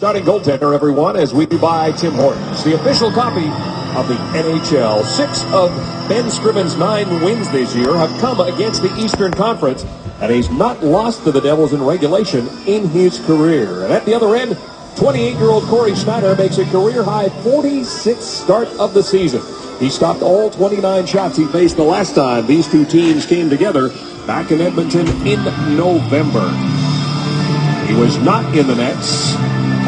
Starting goaltender, everyone, as we buy Tim Hortons, the official copy of the NHL. 6 of Ben Scriven's 9 wins this year have come against the Eastern Conference, and he's not lost to the Devils in regulation in his career. And at the other end, 28-year-old Corey Schneider makes a career-high 46th start of the season. He stopped all 29 shots he faced the last time these two teams came together back in Edmonton in November. He was not in the nets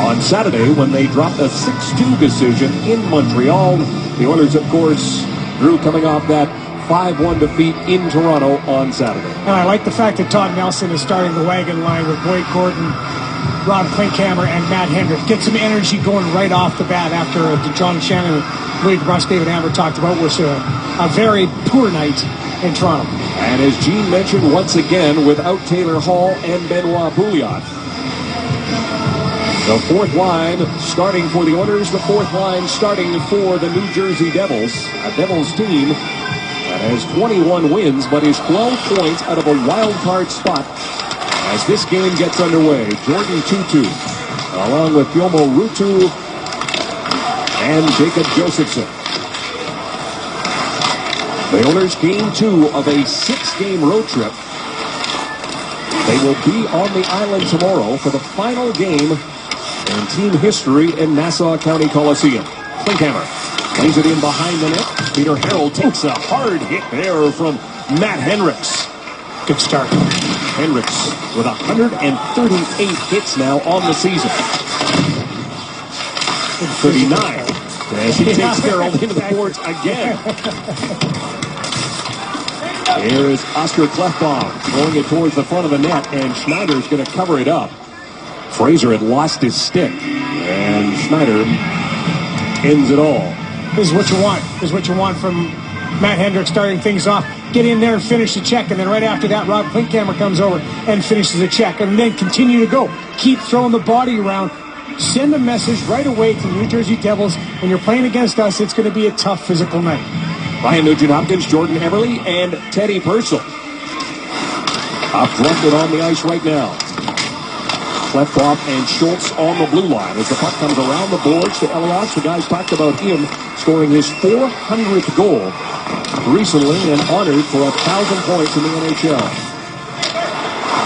on Saturday when they dropped a 6-2 decision in Montreal. The Oilers, of course, Drew, coming off that 5-1 defeat in Toronto on Saturday. And I like the fact that Todd Nelson is starting the wagon line with Boyd Gordon, Ron Klinkhammer, and Matt Hendrick. Get some energy going right off the bat after John Shannon, Louis DeBrusk, David Amber talked about was a very poor night in Toronto. And as Gene mentioned, once again, without Taylor Hall and Benoit Pouliot. The fourth line starting for the Oilers, the fourth line starting for the New Jersey Devils. A Devils team that has 21 wins, but is 12 points out of a wild card spot as this game gets underway. Jordan Tutu, along with Yomo Ruutu and Jacob Josephson. The Oilers game 2 of a 6-game road trip. They will be on the island tomorrow for the final game in team history in Nassau County Coliseum. Klinkhammer plays it in behind the net. Peter Harold takes a hard hit there from Matt Hendricks. Good start. Hendricks with 138 hits now on the season. 39 as he takes Harold into the boards again. Here is Oscar Klefbom throwing it towards the front of the net, and Schneider's going to cover it up. Fraser had lost his stick, and Schneider ends it all. This is what you want. This is what you want from Matt Hendricks starting things off. Get in there and finish the check, and then right after that, Rob Klinkhammer comes over and finishes the check, and then continue to go. Keep throwing the body around. Send a message right away to the New Jersey Devils. When you're playing against us, it's going to be a tough physical night. Ryan Nugent-Hopkins, Jordan Eberle, and Teddy Purcell. Up-fronted on the ice right now. Klefbom and Schultz on the blue line as the puck comes around the boards to Elias. The guys talked about him scoring his 400th goal recently and honored for 1,000 points in the NHL.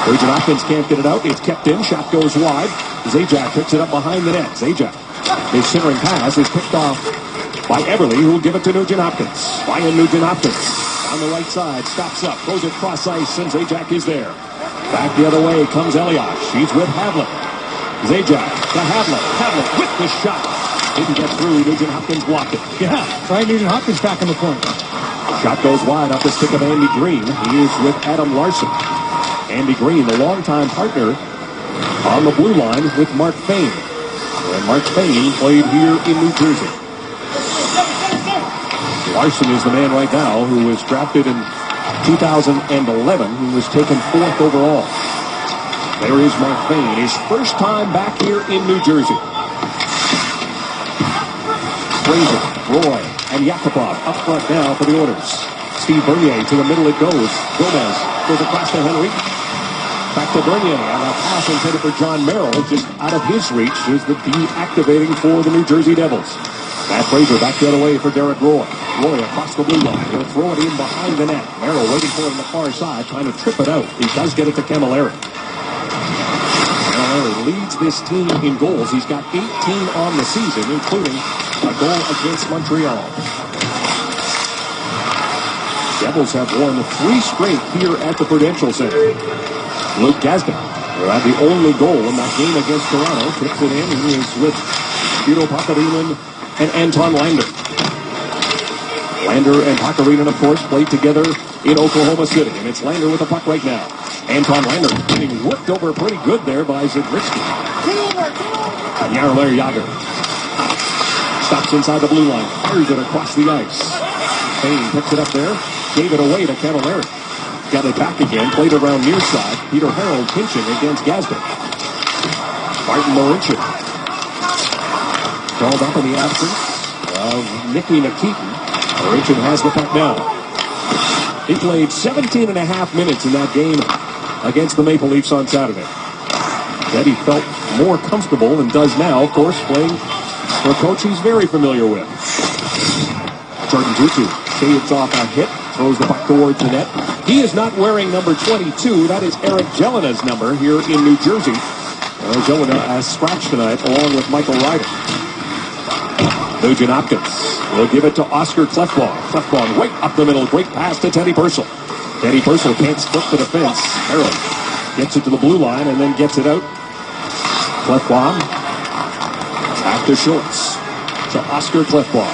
Nugent-Hopkins can't get it out. It's kept in. Shot goes wide. Zajac picks it up behind the net. Zajac, his centering pass is picked off by Eberle, who will give it to Nugent-Hopkins. Ryan Nugent-Hopkins on the right side, stops up, throws it cross ice, and Zajac is there. Back the other way comes Elias. He's with Havlat. Zajac to Havlat. Havlat with the shot. Didn't get through. Nugent-Hopkins blocked it. Yeah, Ryan Nugent-Hopkins back in the point. Shot goes wide off the stick of Andy Green. He is with Adam Larson. Andy Green, the longtime partner on the blue line with Mark Fane. And Mark Fane played here in New Jersey. Larson is the man right now who was drafted in 2011. He was taken 4th overall. There is Mark Fane, his first time back here in New Jersey. Fraser, Roy, and Yakupov up front now for the Oilers. Steve Bernier to the middle it goes. Gomez goes across to Henry. Back to Bernier, and a pass intended for John Merrill, just out of his reach. Is the deactivating for the New Jersey Devils. Matt Fraser back the other way for Derek Roy. Roy across the blue line. He'll throw it in behind the net. Merrill waiting for it on the far side, trying to trip it out. He does get it to Camilleri. Camilleri leads this team in goals. He's got 18 on the season, including a goal against Montreal. Devils have won 3 straight here at the Prudential Center. Luke Gazda, who had the only goal in that game against Toronto, tips it in. He is with Tito Pakarinen and Anton Lander. Lander and Pakarinen, of course, played together in Oklahoma City. And it's Lander with the puck right now. Anton Lander getting worked over pretty good there by Zagriski. Jaromir Jagr stops inside the blue line. Fires it across the ice. Fane picks it up there. Gave it away to Camilleri. Got it back again. Played around near side. Peter Harold pinching against Gazda. Martin Marincin called up in the absence of Nicky Nikitin. Marincin has the puck now. He played 17 and a half minutes in that game against the Maple Leafs on Saturday. that he felt more comfortable and does now, of course, playing for a coach he's very familiar with. Jordan Tutu shades off a hit, throws the puck towards the net. He is not wearing number 22. That is Eric Jelina's number here in New Jersey. Jelina has scratched tonight along with Michael Ryder. Nugent Hopkins will give it to Oscar Klefbom. Klefbom right up the middle. Great pass to Teddy Purcell. Teddy Purcell can't split the defense. Harold gets it to the blue line and then gets it out. Klefbom back to Schultz. To Oscar Klefbom.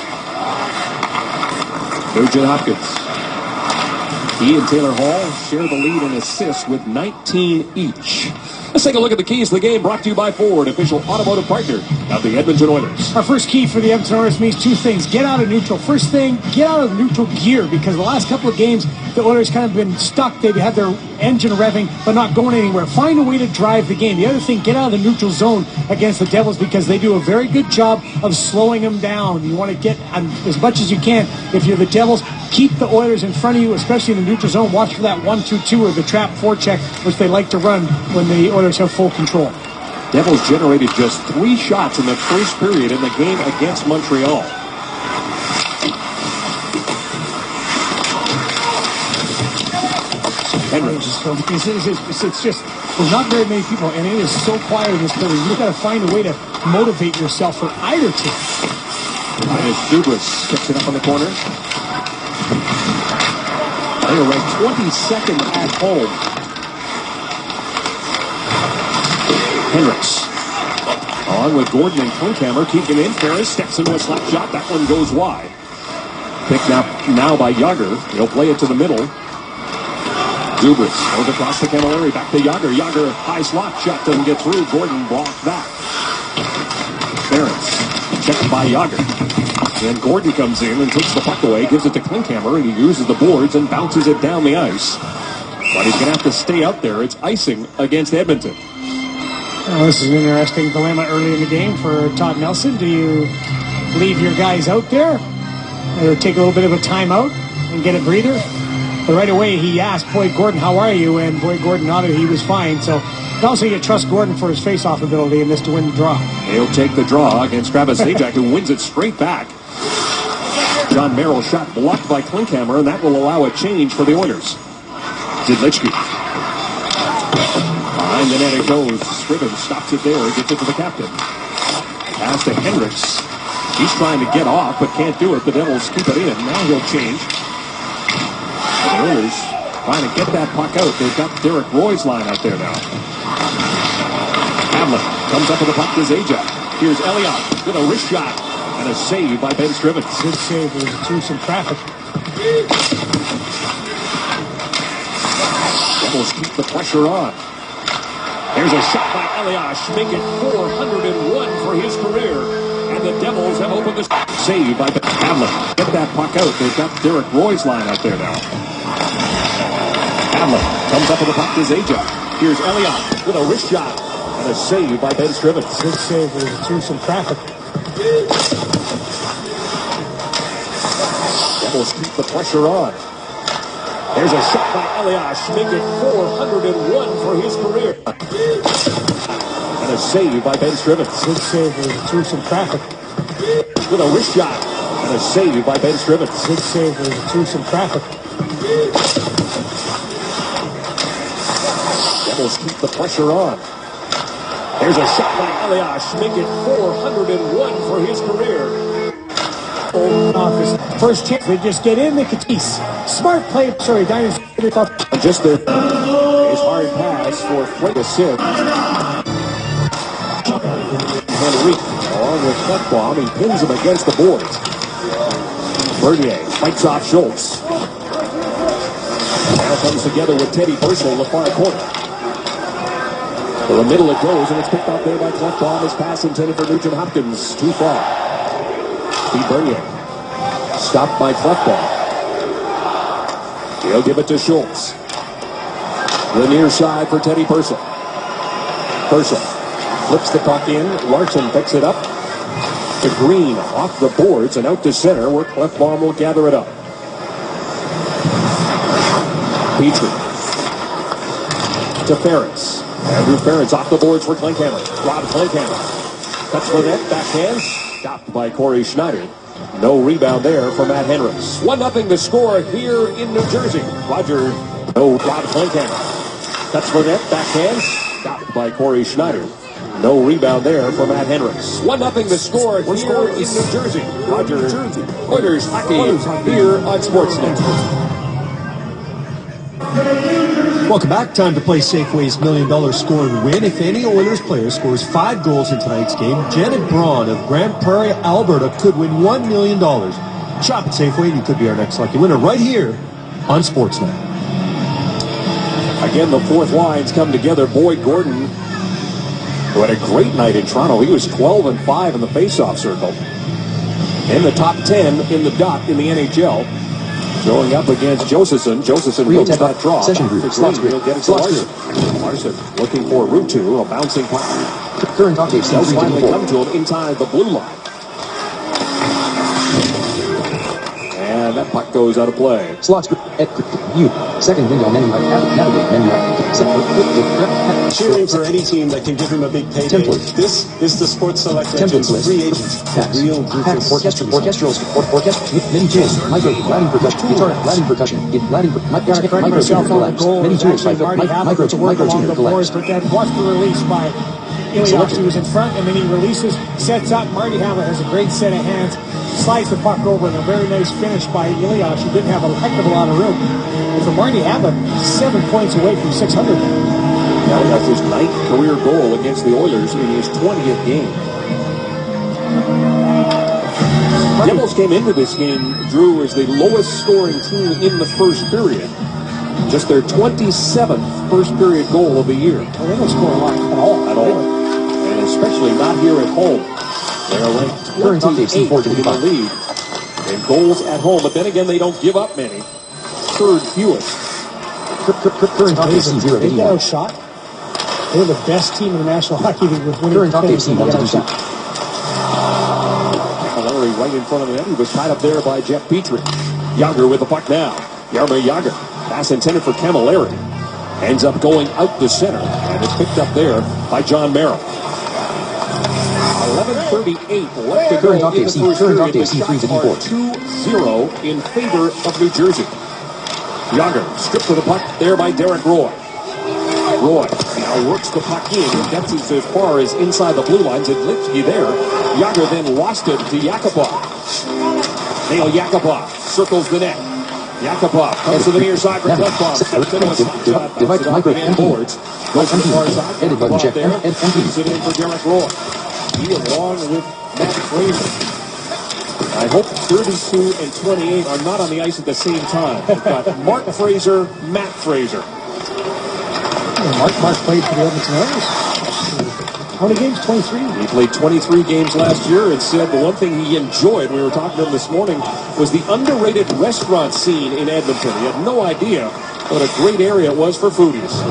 Nugent Hopkins. He and Taylor Hall share the lead in assists with 19 each. Let's take a look at the keys to the game, brought to you by Ford, official automotive partner of the Edmonton Oilers. Our first key for the Edmonton Oilers means two things. Get out of neutral. First thing, get out of neutral gear, because the last couple of games, the Oilers kind of been stuck. They've had their engine revving, but not going anywhere. Find a way to drive the game. The other thing, get out of the neutral zone against the Devils, because they do a very good job of slowing them down. You want to get as much as you can. If you're the Devils, keep the Oilers in front of you, especially in the neutral zone. Watch for that 1-2-2 or the trap forecheck, which they like to run when the Oilers have full control. Devils generated just 3 shots in the first period in the game against Montreal. Henry. It's just, there's not very many people, and it is so quiet in this building. You've got to find a way to motivate yourself for either team. Minus Dubras picks it up on the corner. They are ranked 22nd at home. Hendricks on with Gordon and Klinkhammer. Keegan in. Ferris steps into a slap shot. That one goes wide. Picked up now by Yager. He'll play it to the middle. Dubras goes across the Camilleri. Back to Yager. Yager, high slot shot doesn't get through. Gordon blocked that. Ferris checked by Yager. And Gordon comes in and takes the puck away, gives it to Klinkhammer, and he uses the boards and bounces it down the ice. But he's going to have to stay out there. It's icing against Edmonton. Well, this is an interesting dilemma early in the game for Todd Nelson. Do you leave your guys out there or take a little bit of a timeout and get a breather? But right away he asked Boyd Gordon, how are you? And Boyd Gordon nodded he was fine. So also you trust Gordon for his face-off ability in this to win the draw. He'll take the draw against Travis Zajac, who wins it straight back. John Merrill shot blocked by Klinkhammer, and that will allow a change for the Oilers. Zidlichki. Behind the net it goes. Scrivens stops it there, gets it to the captain. Pass to Hendricks. He's trying to get off, but can't do it. The Devils keep it in. Now he'll change. The Oilers trying to get that puck out. They've got Derek Roy's line out there now. Hamlin comes up with the puck to Zajac. Here's Elliott with a wrist shot. And a save by Ben Scrivens. Good save. It was through some traffic. Devils keep the pressure on. There's a shot by Eliash. Make it 401 for his career. And the Devils have opened the save by Hamlin. Get that puck out. They've got Derek Roy's line out there now. Hamlin comes up with the puck to Zajac. Here's Elliott with a wrist shot. And a save by Ben Scrivens. Good save. It was through some traffic. Devils keep the pressure on. There's a shot by Eliash. Make it 401 for his career. And a save by Ben Scrivens. Good save. It was through some traffic. With a wrist shot. And a save by Ben Scrivens. Good save. It was through some traffic. Devils keep the pressure on. There's a shot by Eliash. Make it 401 for his career. Office. First chance, they just get in the Catisse. Smart play. Sorry, Diners. Just a hard pass for Flake to sit. Henrique, along with Klefbom, he pins him against the boards. Bernier fights off Schultz. Now comes together with Teddy Purcell in the far corner. To the middle it goes, and it's picked up there by Klefbom. His pass intended for Nugent Hopkins. Too far. Steve Bernier. Stopped by Klefbom. He'll give it to Schultz. The near side for Teddy Purcell. Purcell flips the puck in. Larson picks it up to Green off the boards and out to center where Klefbom will gather it up. Petrie to Ferris. Andrew Ferentz off the boards for Klinkhammer. Rob Klinkhammer. Cuts for net, backhand. Stopped by Corey Schneider. No rebound there for Matt Hendricks. 1-0 the score here in New Jersey. Roger, no, Rob Klinkhammer. Cuts for net, backhand. Stopped by Corey Schneider. No rebound there for Matt Hendricks. 1-0 the score here in New Jersey. Roger, Oilers hockey here on Sportsnet. Welcome back. Time to play Safeway's $1 million score and win. If any Oilers player scores 5 goals in tonight's game, Janet Braun of Grand Prairie, Alberta could win $1 million. Shop at Safeway and you could be our next lucky winner right here on Sportsnet. Again, the fourth lines come together. Boyd Gordon, who had a great night in Toronto. He was 12-5 in the faceoff circle. In the top 10 in the dot in the NHL. Going up against Josephson. Josephson wins that draw. Session group. He'll get it to Larson. Larson looking for route to a bouncing puck. Current update. They'll finally come to him inside the blue line. And that puck goes out of play. Slots group. You. Second window menu. Navigate menu. Cheering for any team that can give him a big payday. Template. This is the Sports Select Engine's free agent. Real group orchestral mini tools, micro, Latin percussion, guitar, Latin percussion, Latin micro tools, micro tuner collapse. But then watch the release by Ilias, who was in front, and then he releases, sets up. Marty Hamlet has a great set of hands, slides the puck over, and a very nice finish by Ilias, who didn't have a heck of a lot of room. And for Marty Hamlet, 7 points away from 600 now. Now that's his 9th career goal against the Oilers in his 20th game. Devils came into this game, Drew, as the lowest scoring team in the first period. Just their 27th first period goal of the year. Well, they don't score a lot at all. And especially not here at home. They are ranked 28th in the league in goals at home. But then again, they don't give up many. Third fewest. Current update. They get outshot. They're the best team in the National Hockey League with winning percentage. Larry right in front of the net. He was tied up there by Jeff Petrie. Yager with the puck now. Jaromir Jagr. Pass intended for Camilleri. Ends up going out the center. And it's picked up there by John Merrill. 11:38 left to go in the first period. The shots are 2-0 in favor of New Jersey. Yager stripped to the puck there by Derek Roy. Roy now works the puck in. Gets it as far as inside the blue lines. Zidlitsky there. Yager then lost it to Yakupov. Neil Yakupov circles the net. Yakupov comes to the near side for Klefbom. Steps into a slap shot. Bounces off the end boards. Goes to the far side. Klefbom there. Puts it in for Derek Roy. He along with Matt Fraser. I hope 32 and 28 are not on the ice at the same time. We've got Mark Fraser, Matt Fraser. Mark played for the Edmonton Oilers. How many games? 23? He played 23 games last year and said the one thing he enjoyed, we were talking to him this morning, was the underrated restaurant scene in Edmonton. He had no idea what a great area it was for foodies.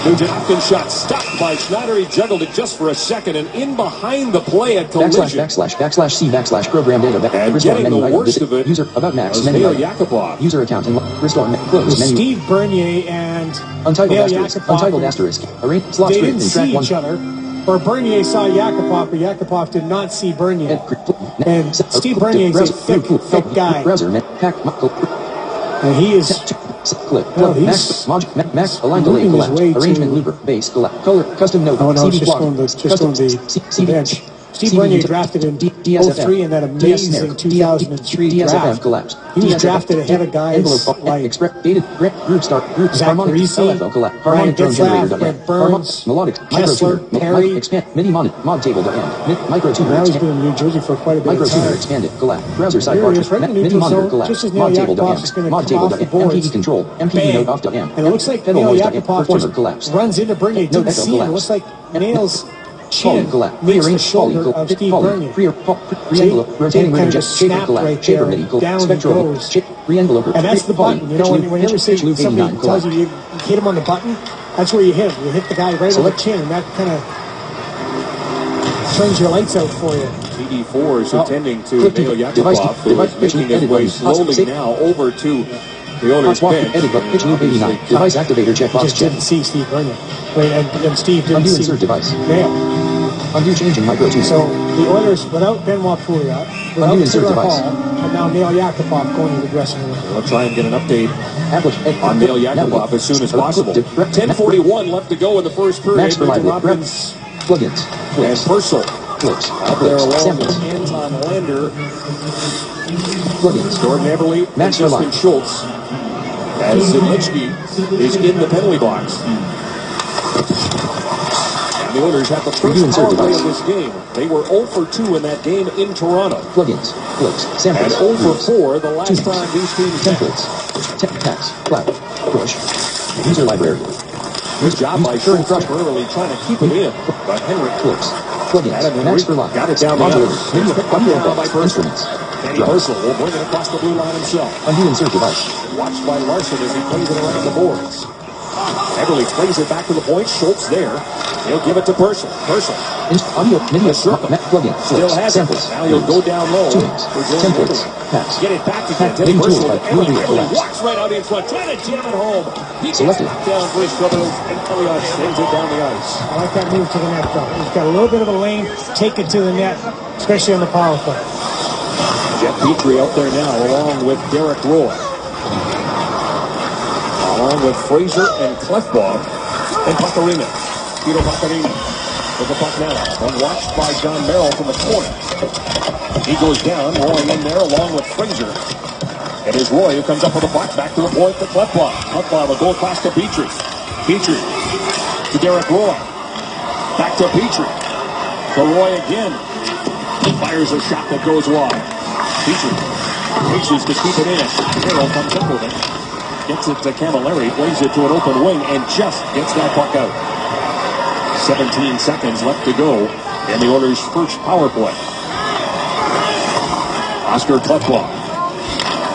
Nugent Hopkins shot stopped by Schneider. He juggled it just for a second and in behind the play at collision. //C/ program data. And getting the worst of it user about Max was Neil Yakupov. User account and restore close menu. Steve Bernier and Untitled asterisk. Arrange slot they script didn't in track see 1. each other. Or Bernier saw Yakupov, but Yakupov did not see Bernier. And Steve Bernier is a thick guy. And he is... Well, Max align delay collapse. Arrangement looper base collapse. Color custom note. Oh no, it's just going the bench. Steve Bernier drafted in 03 in that amazing 2003 draft. Collapse. He was drafted ahead of guys like dated group start Zach Parise, harmonic drone generator. Brent Burns, melodic Kessler, Perry. Expand mini mod table micro tuner. Now he's been in New Jersey for quite a bit micro of time. tuner expanded collapse. Browser sidebar mini monitor collapse. Mod table mod table MPE control MPE note off and it looks like Neil Yakupov just runs into Bernier. Didn't see him. It looks like Nail's chin meets the shoulder of Steve Bernier. Rotating kind of just snap right there. Down he goes. And that's the button. You know, whenever somebody tells you hit him on the button, that's where you hit him. You hit the guy right on the chin, and that kind of turns your lights out for you. TD4 is attending to Neil Yakupov, who is making his way slowly now over to The Oilers bench. Pitch new 89. Device activator checkbox Just check. didn't see Steve Bernier. Wait, and Steve didn't Undo see. insert device. Yeah. Undo changing micro 2. So the Oilers, without Benoit Pouliot, without Undo insert Taylor device. Hall, and now Neil Yakupov going to the dressing room. We'll try and get an update on Neil Yakupov as soon as possible. 10:41 left to go in the first period. Max for live. Hopkins Plugins. and Flips. Purcell Flips. out there along Samples. with Anton Lander, Plugins. Jordan Everly, and Max for Justin live. Schultz. As Zidlichky is in the penalty box. And the Oilers have the first power play of this game. They were 0 for 2 in that game in Toronto. Plugins. Flips. And Samples. 0 for 4 the last time these teams met. Templates. Tax. Flat. Push. User library. Good job by Schultz early trying to keep it in. But Henrik Flips. Plugins. Adam Max Henrik for live. got it down the Modular. ice. Menu. Down by Purcell. Instruments. Kenny Drive. Purcell will bring it across the blue line himself. Undo insert device. Watched by Larson as he plays it around the boards. Everly plays it back to the point. Schultz there. He'll give it to Purcell. Purcell Audio. Media. circle. Plugin. still Flips. has Samples. it. Now he'll go down low. Tunings. for Jordan Templates. Everly. Pass. Get it back again. Teddy Main tools Purcell. by Everly Blue walks right out in front. Trying to jam it home. He gets Selected. down for his trouble. And Elliott sends it down the ice. I like that move to the net, though. He's got a little bit of a lane, take it to the net, especially on the power play. Jeff Petrie out there now, along with Derek Roy. Along with Fraser and Clefbaum and Pacarina. Peter Pacarina with the puck now. And watched by John Merrill from the corner. He goes down, rolling in there along with Fraser. It is Roy who comes up with the puck. Back to the point to Clefbaum. Clefbaum will go across to Petrie. Petrie to Derek Roy. Back to Petrie. To Roy again. He fires a shot that goes wide. Petrie reaches to keep it in. Merrill comes up with it. Gets it to Camilleri. Plays it to an open wing and just gets that puck out. 17 seconds left to go in the Oilers' first power play. Oscar Clefbaum.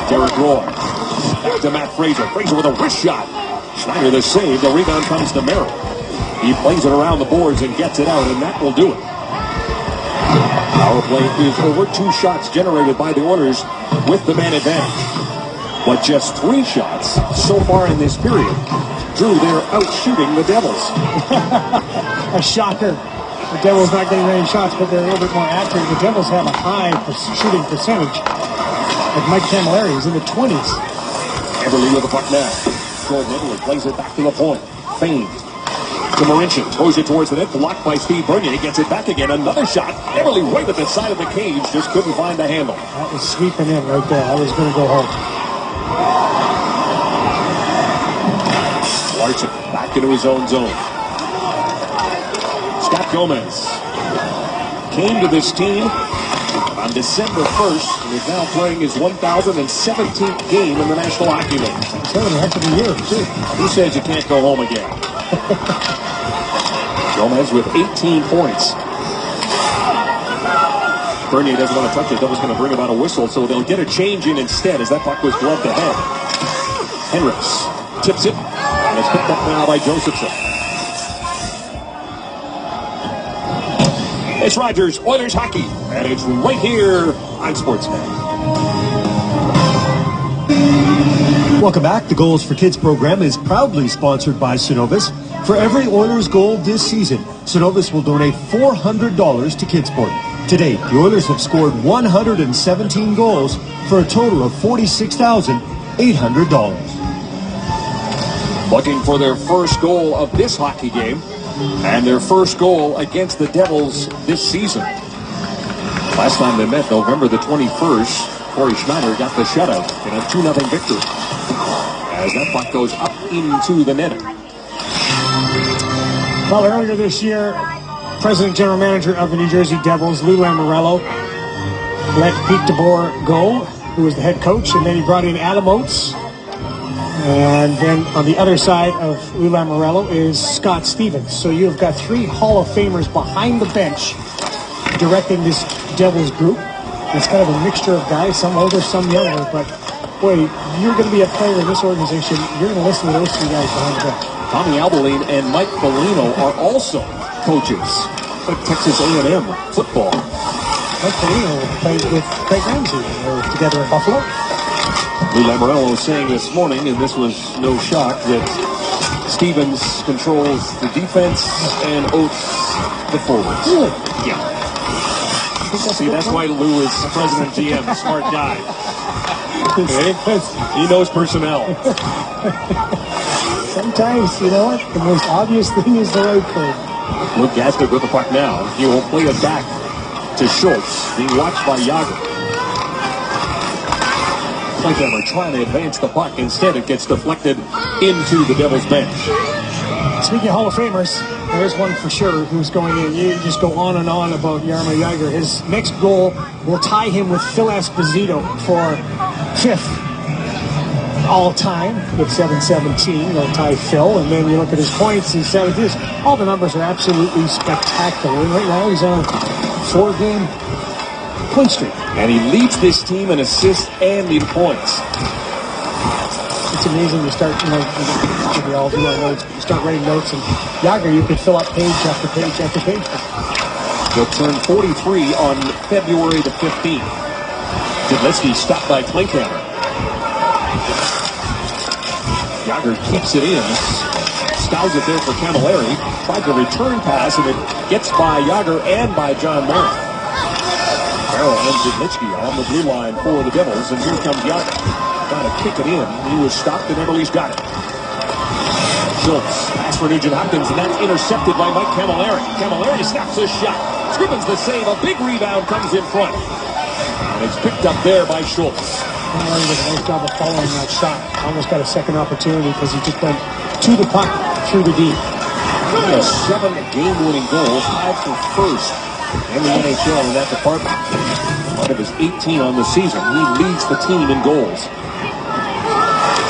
Derek Roy. Back to Matt Fraser. Fraser with a wrist shot. Schneider the save. The rebound comes to Merrill. He plays it around the boards and gets it out, and that will do it. Power play is over. 2 shots generated by the Oilers with the man advantage. But just 3 shots so far in this period. Drew, they're out shooting the Devils. A shocker. The Devils not getting many shots, but they're a little bit more accurate. The Devils have a high shooting percentage. Like Mike Camilleri is in the 20s. Everly with the puck now. Jordan Everly plays it back to the point. Feints to Marincin. Throws it towards the net. Blocked by Steve Bernier. He gets it back again. Another shot. Everly right at the side of the cage. Just couldn't find the handle. That was sweeping in right there. I was going to go home. Larson back into his own zone. Scott Gomez came to this team on December 1st and is now playing his 1,017th game in the National Hockey League. He's having a heck of a year, too. Who says you can't go home again? Gomez with 18 points. Bernier doesn't want to touch it. That was going to bring about a whistle, so they'll get a change in instead as that puck was gloved ahead. Henriks tips it, and it's picked up now by Josephson. It's Rogers, Oilers hockey, and it's right here on Sportsnet. Welcome back. The Goals for Kids program is proudly sponsored by Synovus. For every Oilers goal this season, Synovus will donate $400 to Kidsport. To date, the Oilers have scored 117 goals for a total of $46,800. Looking for their first goal of this hockey game and their first goal against the Devils this season. Last time they met, November the 21st, Corey Schneider got the shutout in a 2-0 victory as that puck goes up into the netting. Well, earlier this year, President General Manager of the New Jersey Devils, Lou Lamoriello, let Pete DeBoer go, who was the head coach, and then he brought in Adam Oates. And then on the other side of Lou Lamoriello is Scott Stevens. So you've got 3 Hall of Famers behind the bench directing this Devils group. It's kind of a mixture of guys, some older, some younger. But, boy, you're going to be a player in this organization. You're going to listen to those 3 guys behind the bench. Tommy Alberline and Mike Bellino are also coaches at Texas A&M football. Mike Bellino played with Craig Ramsey. They were together in Buffalo. Lou Lamoriello saying this morning, and this was no shock, that Stevens controls the defense and Oates the forwards. Really? Yeah. See, that's why Lou is president GM, smart guy. Okay? He knows personnel. Sometimes, you know what? The most obvious thing is the right thing. Luke Gaspard with the puck now. He will play it back to Schultz, being watched by Jágr. Playhammer trying to advance the puck. Instead, it gets deflected into the Devils bench. Speaking of Hall of Famers, there's one for sure who's going in. You just go on and on about Jaromir Jágr. His next goal will tie him with Phil Esposito for 5th all-time with 717. They'll tie Phil, and then you look at his points, he's 70. All the numbers are absolutely spectacular. And right now he's on a 4-game point streak. And he leads this team in assists and in points. It's amazing to start, we all do our notes, you start writing notes, and Jágr, you could fill up page after page after page. He'll turn 43 on February the 15th. Zidlicky stopped by Klinkhammer. Jágr keeps it in. Stows it there for Camilleri. Tried to return pass, and it gets by Jágr and by John Merritt. Merritt and Zidlicky on the blue line for the Devils, and here comes Jágr. Trying to kick it in. He was stopped, and Eberle's got it. Schultz, pass for Nugent Hopkins, and that's intercepted by Mike Camilleri. Camilleri snaps a shot. Scribbins the save. A big rebound comes in front. And it's picked up there by Schultz. Camilleri did a nice job of following that shot. Almost got a second opportunity because he just went to the puck through the D. He has 7 game-winning goals, tied for first in the NHL in that department. Out of his 18 on the season, he leads the team in goals.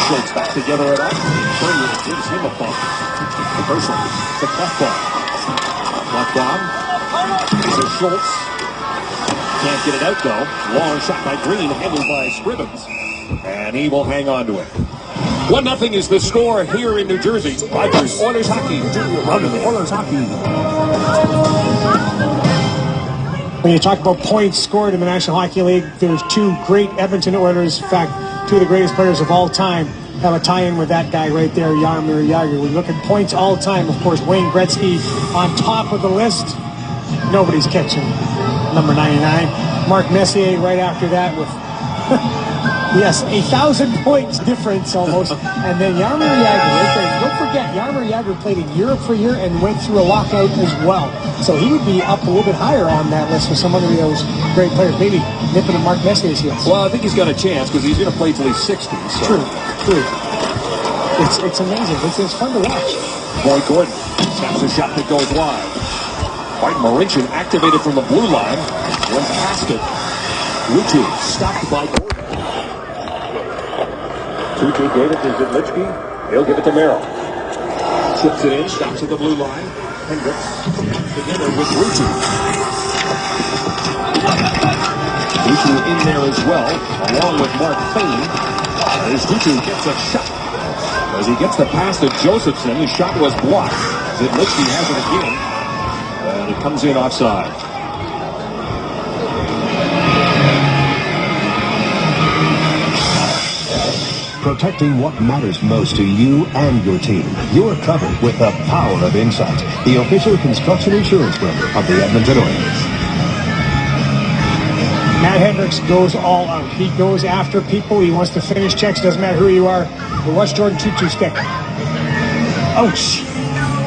Schultz back together at up. Bernier gives him a bump. Person, the left ball. Left on. This is Schultz. Can't get it out though. Long shot by Green, handled by Scribbins. And he will hang on to it. 1-0 is the score here in New Jersey. Rogers, Oilers hockey. Oilers hockey. When you talk about points scored in the National Hockey League, there's 2 great Edmonton Oilers. In fact, 2 of the greatest players of all time have a tie-in with that guy right there, Jaromir Jágr. When you look at points all time, of course, Wayne Gretzky on top of the list. Nobody's catching number 99. Mark Messier right after that with, yes, 1,000 points difference almost. And then Jaromir Jágr right there. Don't forget, Jaromir Jágr played in Europe for a year and went through a lockout as well. So he would be up a little bit higher on that list for some of those great players. Maybe nipping at Mark Messier's heels. Well, I think he's got a chance because he's going to play till he's 60. So. True. It's amazing. It's fun to watch. Boyd Gordon snaps a shot that goes wide. Martin Marincin activated from the blue line. Went past it. Rutu stopped by Gordon. Rutu gave it to Zidlicky. He'll give it to Merrill. Chips it in, stops at the blue line. Hendricks together with Rutu. Rutu in there as well, along with Mark Fane. As Rutu gets a shot. As he gets the pass to Josephson, his shot was blocked. Zidlicky has it again. And it comes in offside. Protecting what matters most to you and your team. You're covered with the power of Insight, the official construction insurance broker of the Edmonton Oilers. Matt Hendricks goes all out. He goes after people. He wants to finish checks. Doesn't matter who you are. But watch Jordan Tutu stick. Ouch.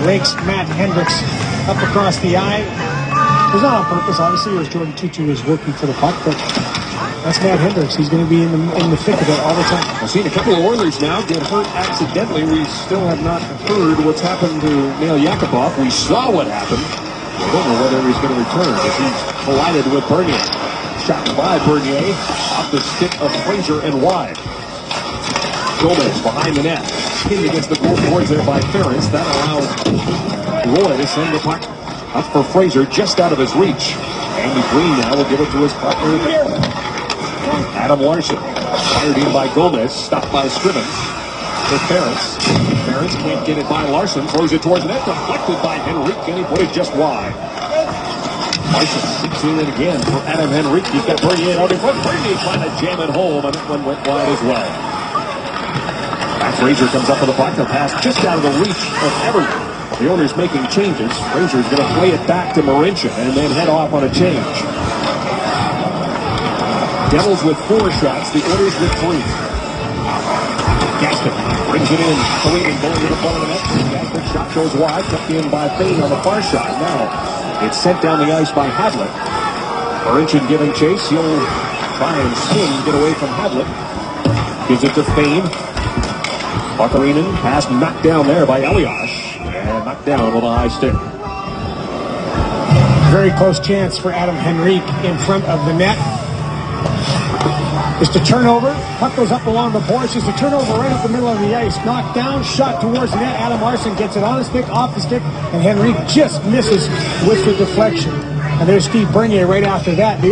Rakes Matt Hendricks up across the eye. It was not on purpose, obviously, as Jordan Tutu is working for the puck, but that's Matt Hendricks. He's going to be in the thick of it all the time. I've seen a couple of Oilers now get hurt accidentally. We still have not heard what's happened to Nail Yakupov. We saw what happened. I don't know whether he's going to return as he's collided with Bernier. Shot by Bernier off the stick of Fraser and wide. Gomez behind the net. Pinned against the goalboards there by Ferentz. That allows Roy to send the puck up for Fraser just out of his reach. Andy Green now will give it to his partner there. Adam Larson fired in by Gomez. Stopped by Scribbins. For Ferentz. Ferentz can't get it by Larson. Throws it towards the net. Deflected by Henrique, and he put it just wide. Marshall shoots in it again for Adam Henrique. He's got Bernier out in front. Bernier trying to jam it home, and that one went wide as well. Matt Fraser comes up with a puck. The pass just out of the reach of Everly. The Oilers making changes. Fraser's going to play it back to Marincin and then head off on a change. Devils with 4 shots. The Oilers with 3. Gaston brings it in. Sweden going to the front of the net. Gaston's shot goes wide. Tucked in by Fane on the far shot. Now it's sent down the ice by Havlet. Marincin giving chase. He'll try and swing, get away from Havlet. Gives it to Fane. Bakarinen pass knocked down there by Elias. And knocked down with a high stick. Very close chance for Adam Henrique in front of the net. Just a turnover. Puck goes up along the boards. Just a turnover right up the middle of the ice. Knocked down, shot towards the net. Adam Larson gets it on the stick, off the stick, and Henrique just misses with the deflection. And there's Steve Bernier right after that. The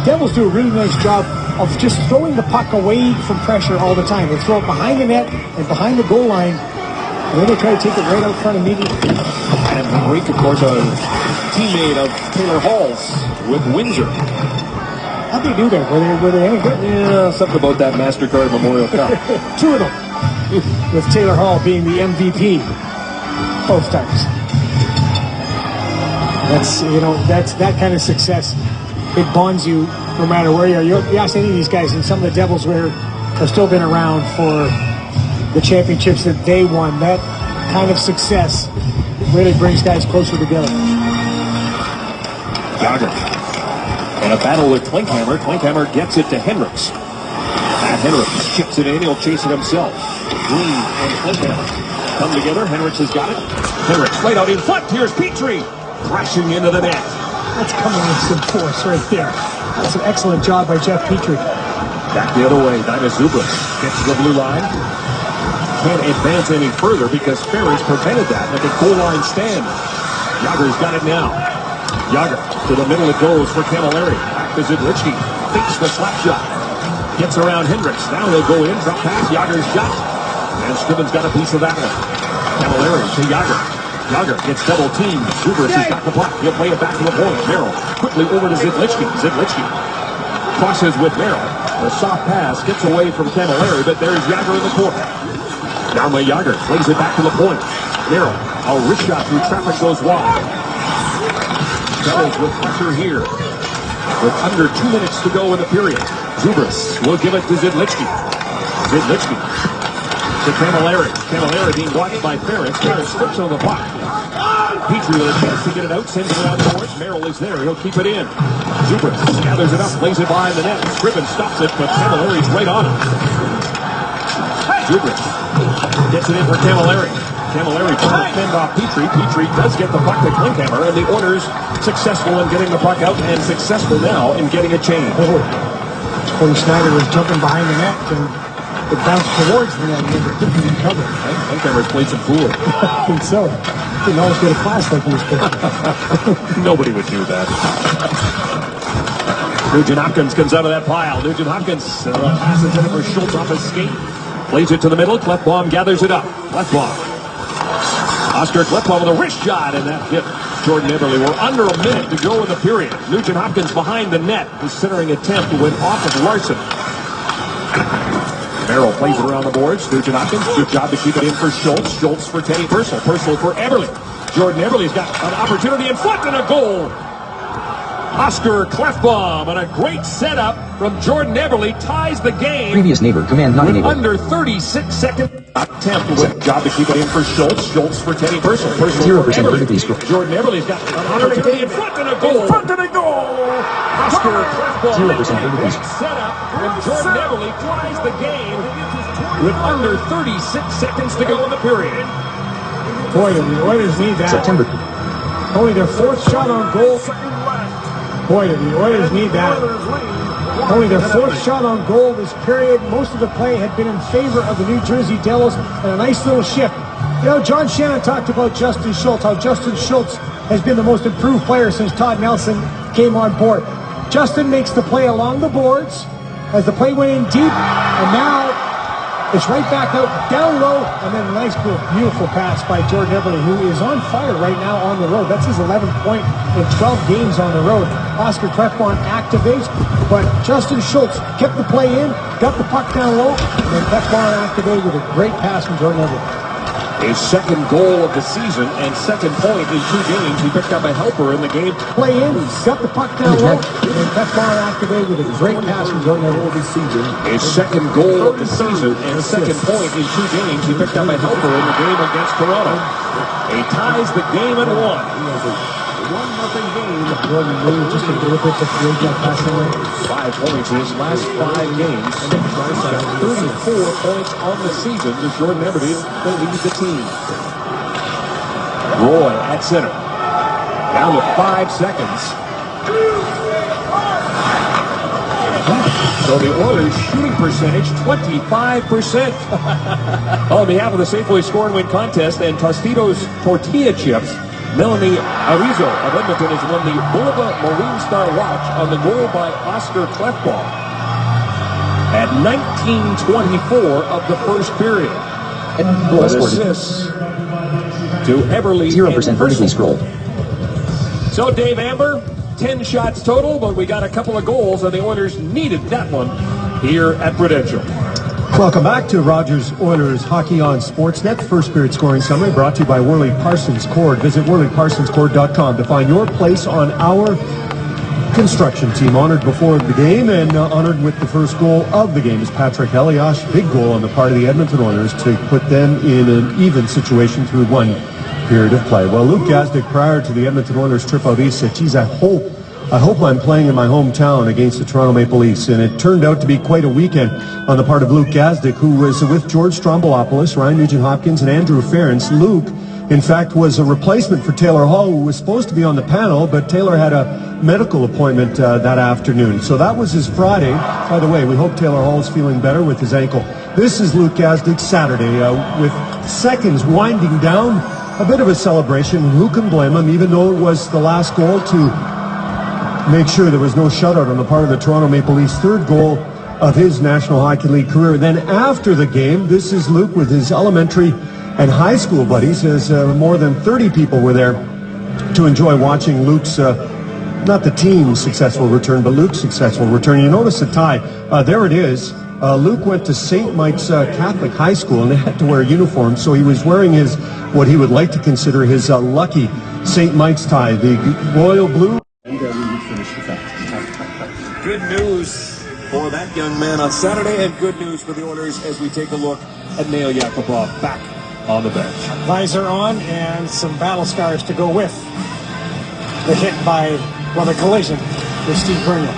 Devils do a really nice job of just throwing the puck away from pressure all the time. They throw it behind the net and behind the goal line, and then they try to take it right out front immediately. Adam Henrique, of course, a teammate of Taylor Hall's with Windsor. How'd they do that? Were they any good? Yeah, something about that MasterCard Memorial Cup. 2 of them, with Taylor Hall being the MVP both times. That's that kind of success. It bonds you no matter where you are. You ask any of these guys, and some of the Devils have still been around for the championships that they won. That kind of success really brings guys closer together. Jagger. In a battle with Klinkhammer. Klinkhammer gets it to Hendricks. Matt Hendricks chips it in. He'll chase it himself. Green and Klinkhammer come together. Hendricks has got it. Hendricks right out in front. Here's Petrie. Crashing into the net. That's coming in some force right there. That's an excellent job by Jeff Petrie. Back the other way. Dinah Zubras gets to the blue line. Can't advance any further because Ferris prevented that like a goal line stand. Jagger's got it now. Jagger to the middle it goes for Camilleri. Back to Zidlichky. Fakes the slap shot. Gets around Hendricks. Now they'll go in. Drop pass. Jagger's shot. And Scriven's got a piece of that one. Camilleri to Jagger. Jagger gets double teamed. Zubras has got the puck. He'll play it back to the point. Merrill quickly over to Zidlichky. Zidlichky crosses with Merrill. The soft pass gets away from Camilleri, but there's Jagger in the corner. Down by Jagger. Plays it back to the point. Merrill. A wrist shot through traffic goes wide. Devils with pressure here. With under 2 minutes to go in the period. Zubras will give it to Zidlichky. Zidlichky to Camilleri. Camilleri being blocked by Ferris. Ferris strips on the puck. Petrie with a chance to get it out. Sends it around the boards. Merrill is there. He'll keep it in. Zubras gathers it up. Plays it behind the net. Scriven stops it, but Camilleri's right on it. Zubras gets it in for Camilleri. Camilleri trying to fend off Petrie. Petrie does get the puck to Klinkhammer, and the Oilers successful in getting the puck out and successful now in getting a change. Cody Snyder was jumping behind the net, and it bounced towards the net and it didn't recover. Klinkhammer's played some fool. I think so. Didn't always get a class like he was playing. Nobody would do that. Nugent Hopkins comes out of that pile. Nugent Hopkins passes it for Schultz off his skate. Plays it to the middle. Klefbom gathers it up. Klefbom. Oscar Klefbom with a wrist shot, and that hit Jordan Eberle. We're under a minute to go in the period. Nugent Hopkins behind the net. His centering attempt went off of Larson. Merrill plays it around the boards. Nugent Hopkins, good job to keep it in for Schultz. Schultz for Teddy Purcell. Purcell for Eberle. Jordan Eberle's got an opportunity in front and a goal. Oscar Klefbom, and a great setup from Jordan Eberle ties the game. Previous neighbor, command not enabled. Under 36 seconds. Attempt with job to keep it in for Schultz. Schultz for Teddy Purcell. Purcell 0% vertically scored. Jordan Eberle's got an opportunity in front and a goal. In front and a goal. Oscar Klefbom. 0% vertically scored. Setup, and Jordan Eberle ties the game with under 36 seconds to go in the period. Boy, the Oilers need that. September. Only their 4th shot on goal. Boy, the Oilers need that. Only their 4th shot on goal this period. Most of the play had been in favor of the New Jersey Devils, and a nice little shift. You know, John Shannon talked about Justin Schultz, how Justin Schultz has been the most improved player since Todd Nelson came on board. Justin makes the play along the boards as the play went in deep, and now It's right back out, down low, and then a nice, beautiful pass by Jordan Eberle, who is on fire right now on the road. That's his 11th point in 12 games on the road. Oscar Klefbom activates, but Justin Schultz kept the play in, got the puck down low, and then Klefbom activated with a great pass from Jordan Eberle. His second goal of the season and second point in 2 games. He picked up a helper in the game. Play in, got the puck down low, and Klefbom activated with a great pass from Jordan Eberle this season. His second goal of the season and second point in 2 games. He picked up a helper in the game against Toronto. He ties the game at 1. 1-0 game. Jordan moved just a little bit to create that passing lane. 5 points in his last 5 games. He's got 34 points on the season as Jordan Eberle leads the team. Roy at center. Down to 5 seconds. So the Oilers' shooting percentage, 25%. On behalf of the Safeway Score and Win contest and Tostitos Tortilla Chips, Melanie Arizo of Edmonton has won the Bulba Marine Star Watch on the goal by Oscar Klefbom at 19:24 of the first period. Assists to Eberle. 0% vertically scrolled. So Dave Amber, 10 shots total, but we got a couple of goals, and the Oilers needed that one here at Prudential. Welcome back to Rogers Oilers Hockey on Sportsnet. First period scoring summary brought to you by Worley Parsons Cord. Visit WorleyParsonsCord.com to find your place on our construction team. Honored before the game and honored with the first goal of the game is Patrick Elias. Big goal on the part of the Edmonton Oilers to put them in an even situation through 1 period of play. Well, Luke Gazdic, prior to the Edmonton Oilers trip out east, said, geez, I hope I'm playing in my hometown against the Toronto Maple Leafs. And it turned out to be quite a weekend on the part of Luke Gazdic, who was with George Stroumboulopoulos, Ryan Nugent-Hopkins, and Andrew Ference. Luke, in fact, was a replacement for Taylor Hall, who was supposed to be on the panel, but Taylor had a medical appointment that afternoon. So that was his Friday. By the way, we hope Taylor Hall is feeling better with his ankle. This is Luke Gazdic's Saturday with seconds winding down. A bit of a celebration. Who can blame him, even though it was the last goal to make sure there was no shutout on the part of the Toronto Maple Leafs. Third goal of his National Hockey League career. Then after the game, this is Luke with his elementary and high school buddies, as more than 30 people were there to enjoy watching Luke's, not the team's successful return, but Luke's successful return. You notice the tie. There it is. Luke went to St. Mike's Catholic High School, and they had to wear a uniform, so he was wearing his, what he would like to consider his lucky St. Mike's tie, the royal blue. Good news for that young man on Saturday, and good news for the Oilers as we take a look at Nail Yakupov back on the bench. Visor on and some battle scars to go with the hit by, well, the collision with Steve Bernier.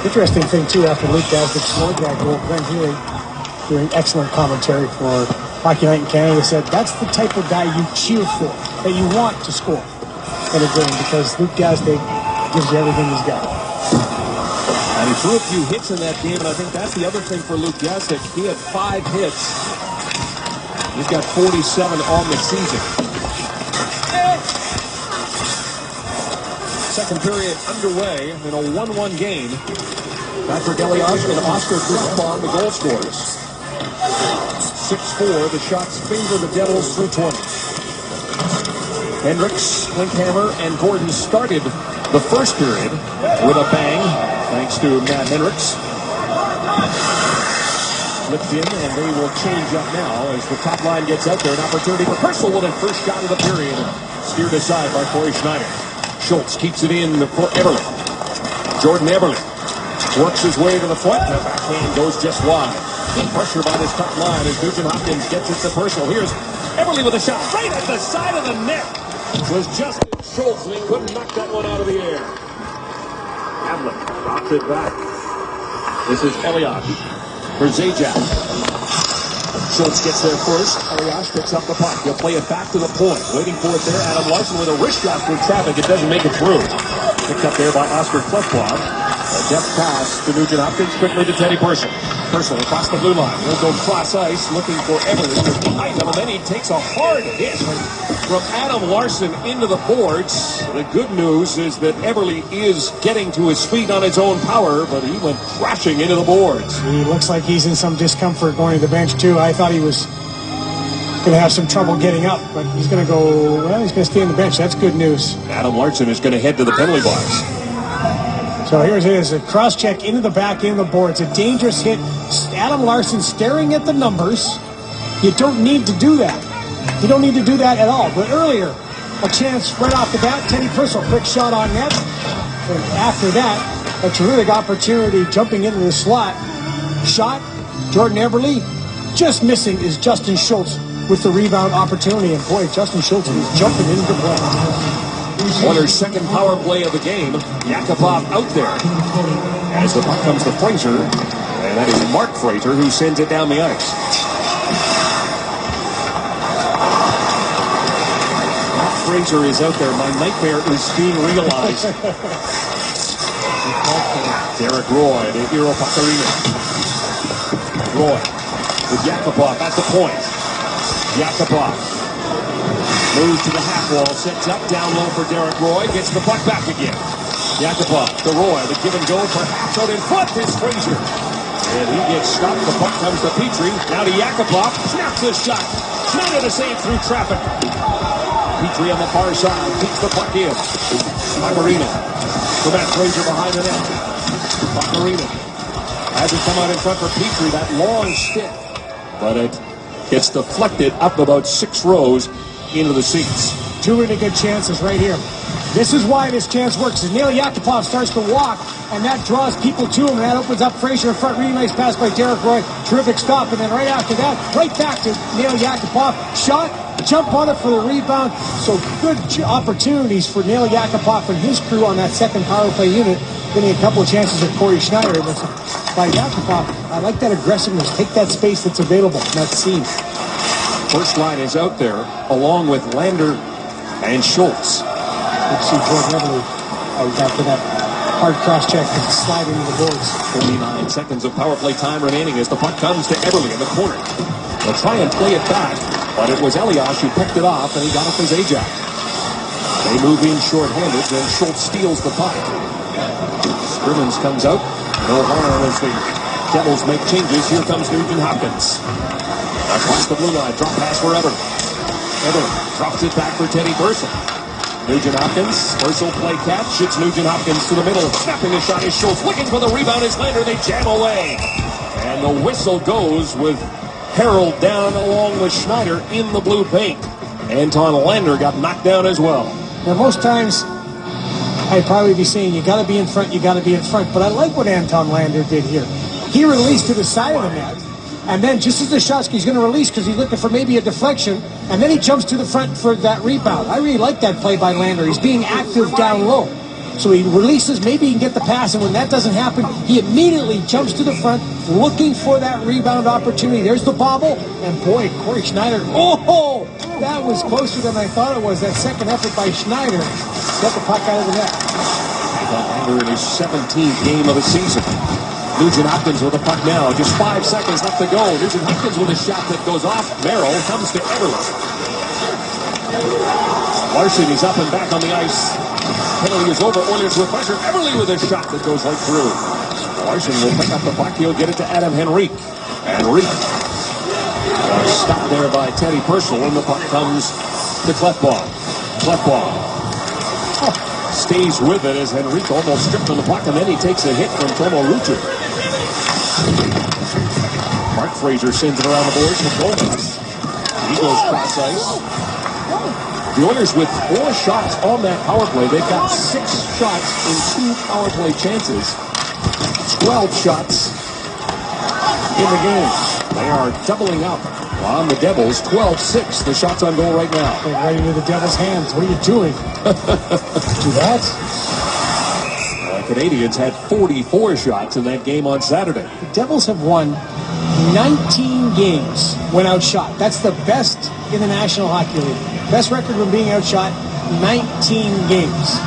Interesting thing, too, after Luke Gazdic scored that goal, Glenn Healy, doing excellent commentary for Hockey Night in Canada, said that's the type of guy you cheer for, that you want to score in a game, because Luke Gazdic gives you everything he's got. And he threw a few hits in that game, and I think that's the other thing for Luke Gazdic. He had 5 hits. He's got 47 on the season. Second period underway in a 1-1 game. Patrick Elias and Oscar Klefbom, the goal scorers. 6-4, the shots favor the Devils through 20. Hendricks, Klinkhammer, and Gordon started the first period with a bang, thanks to Matt Hendricks. Flipped in, and they will change up now as the top line gets out there. An opportunity for Purcell with a first shot of the period. Steered aside by Corey Schneider. Schultz keeps it in for Eberle. Jordan Eberle works his way to the front. The backhand goes just wide. Pressure by this top line as Nugent-Hopkins gets it to Purcell. Here's Eberle with a shot right at the side of the net. It was Justin Schultz, and he couldn't knock that one out of the air. Hamlet drops it back. This is Elias for Zajac. Schultz gets there first. Elias picks up the puck. He'll play it back to the point. Waiting for it there. Adam Larson with a wrist shot through traffic. It doesn't make it through. Picked up there by Oscar Klefbom. A depth pass to Nugent Hopkins, quickly to Teddy Purcell. Purcell across the blue line. He'll go cross ice, looking for Everly behind him, and then he takes a hard hit from Adam Larson into the boards. The good news is that Everly is getting to his feet on his own power, but he went crashing into the boards. He looks like he's in some discomfort going to the bench, too. I thought he was going to have some trouble getting up, but he's going to go, well, he's going to stay on the bench. That's good news. Adam Larson is going to head to the penalty box. So here it is, a cross-check into the back, into the boards. A dangerous hit. Adam Larson staring at the numbers. You don't need to do that. You don't need to do that at all. But earlier, a chance right off the bat. Teddy Purcell, quick shot on net. And after that, a terrific opportunity jumping into the slot. Shot, Jordan Everly. Just missing is Justin Schultz with the rebound opportunity. And boy, Justin Schultz is jumping into the play. Oilers' second power play of the game. Yakupov out there. As the puck comes to Fraser. And that is Mark Fraser who sends it down the ice. Mark Fraser is out there. My nightmare is being realized. Derek Roy to Eero Pakarinen. Roy with Yakupov at the point. Yakupov moves to the half wall, sets up down low for Derek Roy, gets the puck back again. Yakupov to Roy, the give and go, perhaps out in front is Fraser. And he gets stopped, the puck comes to Petrie, now to Yakupov, snaps his shot. Not to save through traffic. Petrie on the far side, keeps the puck in. Pakarinen, to Matt Fraser behind the net. Pakarinen has it come out in front for Petrie, that long stick. But it gets deflected up about 6 rows into the seats. Two really good chances right here. This is why this chance works. As Nail Yakupov starts to walk, and that draws people to him, and that opens up Fraser in front. Really nice pass by Derek Roy. Terrific stop, and then right after that, right back to Nail Yakupov. Shot, jump on it for the rebound. So good opportunities for Nail Yakupov and his crew on that second power play unit. Getting a couple of chances with Corey Schneider. But by Yakupov, I like that aggressiveness. Take that space that's available in that seam. First line is out there, along with Lander and Schultz. Let's see Jordan Everly after that hard cross-check and slide into the boards. 49 seconds of power play time remaining as the puck comes to Everly in the corner. They'll try and play it back, but it was Elias who picked it off, and he got up his Ajax. They move in short-handed, then Schultz steals the puck. Scrimmins comes out. No harm as the Devils make changes. Here comes Nugent Hopkins. Across the blue line, drop pass for Everly. Everly drops it back for Teddy Purcell. Nugent Hopkins, Purcell play catch. It's Nugent Hopkins to the middle. Snapping a shot is Schultz. Looking for the rebound is Lander. They jam away. And the whistle goes with Harold down along with Schneider in the blue paint. Anton Lander got knocked down as well. Now, most times, I'd probably be saying, you got to be in front, you got to be in front. But I like what Anton Lander did here. He released to the side of the net. And then just as the shot's he's going to release because he's looking for maybe a deflection. And then he jumps to the front for that rebound. I really like that play by Lander. He's being active down low. So he releases, maybe he can get the pass. And when that doesn't happen, he immediately jumps to the front looking for that rebound opportunity. There's the bobble. And boy, Corey Schneider. Oh, that was closer than I thought it was. That second effort by Schneider got the puck out of the net. Lander in his 17th game of the season. Nugent Hopkins with the puck now. Just 5 seconds left to go. Nugent Hopkins with a shot that goes off. Merrill comes to Everly. Larson is up and back on the ice. Penalty is over. Oilers with pressure. Everly with a shot that goes right through. Larson will pick up the puck. He'll get it to Adam Henrique. Henrique. Stopped there by Teddy Purcell, and the puck comes to Clefbaum. Clefbaum stays with it as Henrique almost stripped on the puck, and then he takes a hit from Tomo Rucher. Mark Fraser sends it around the boards for Gomez. He goes cross ice. The Oilers with 4 shots on that power play. They've got 6 shots in 2 power play chances. 12 shots in the game. They are doubling up on the Devils. 12-6. The shots on goal right now. They're right into the Devils' hands. What are you doing? Do that? Canadians had 44 shots in that game on Saturday. The Devils have won 19 games when outshot. That's the best in the National Hockey League. Best record when being outshot, 19 games.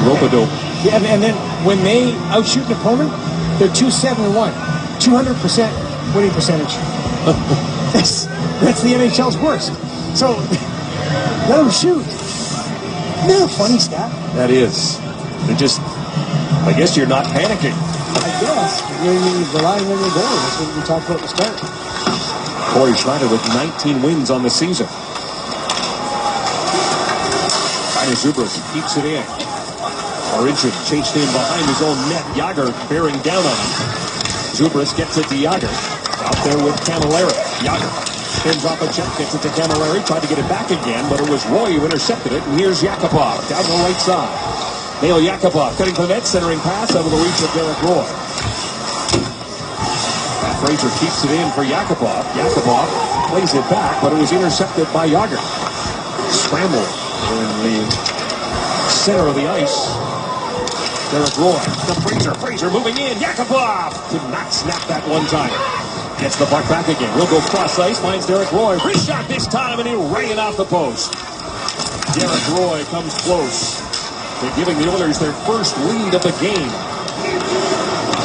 Rope-a-dope. Yeah, and then when they outshoot an opponent, they're 2-7-1, 200% winning percentage. That's the NHL's worst. So let them shoot. Isn't that a funny stat? That is. They're just, I guess you're not panicking. I guess. You're relying on your goal. That's what we talked about at the start. Corey Schneider with 19 wins on the season. Tyler Zubras keeps it in. Origin chased in behind his own net. Jagr bearing down on him. Zubras gets it to Jagr. Out there with Camilleri. Jagr spins off a check, gets it to Camilleri. Tried to get it back again, but it was Roy who intercepted it. And here's Yakupov down the right side. Neil Yakupov cutting for the net, centering pass out of the reach of Derek Roy. Fraser keeps it in for Yakupov. Yakupov plays it back, but it was intercepted by Jagr. Scramble in the center of the ice. Derek Roy to Fraser. Fraser moving in. Yakupov did not snap that one time. Gets the puck back again. Will go cross ice. Finds Derek Roy. Wrist shot this time, and he rang it off the post. Derek Roy comes close to giving the Oilers their first lead of the game.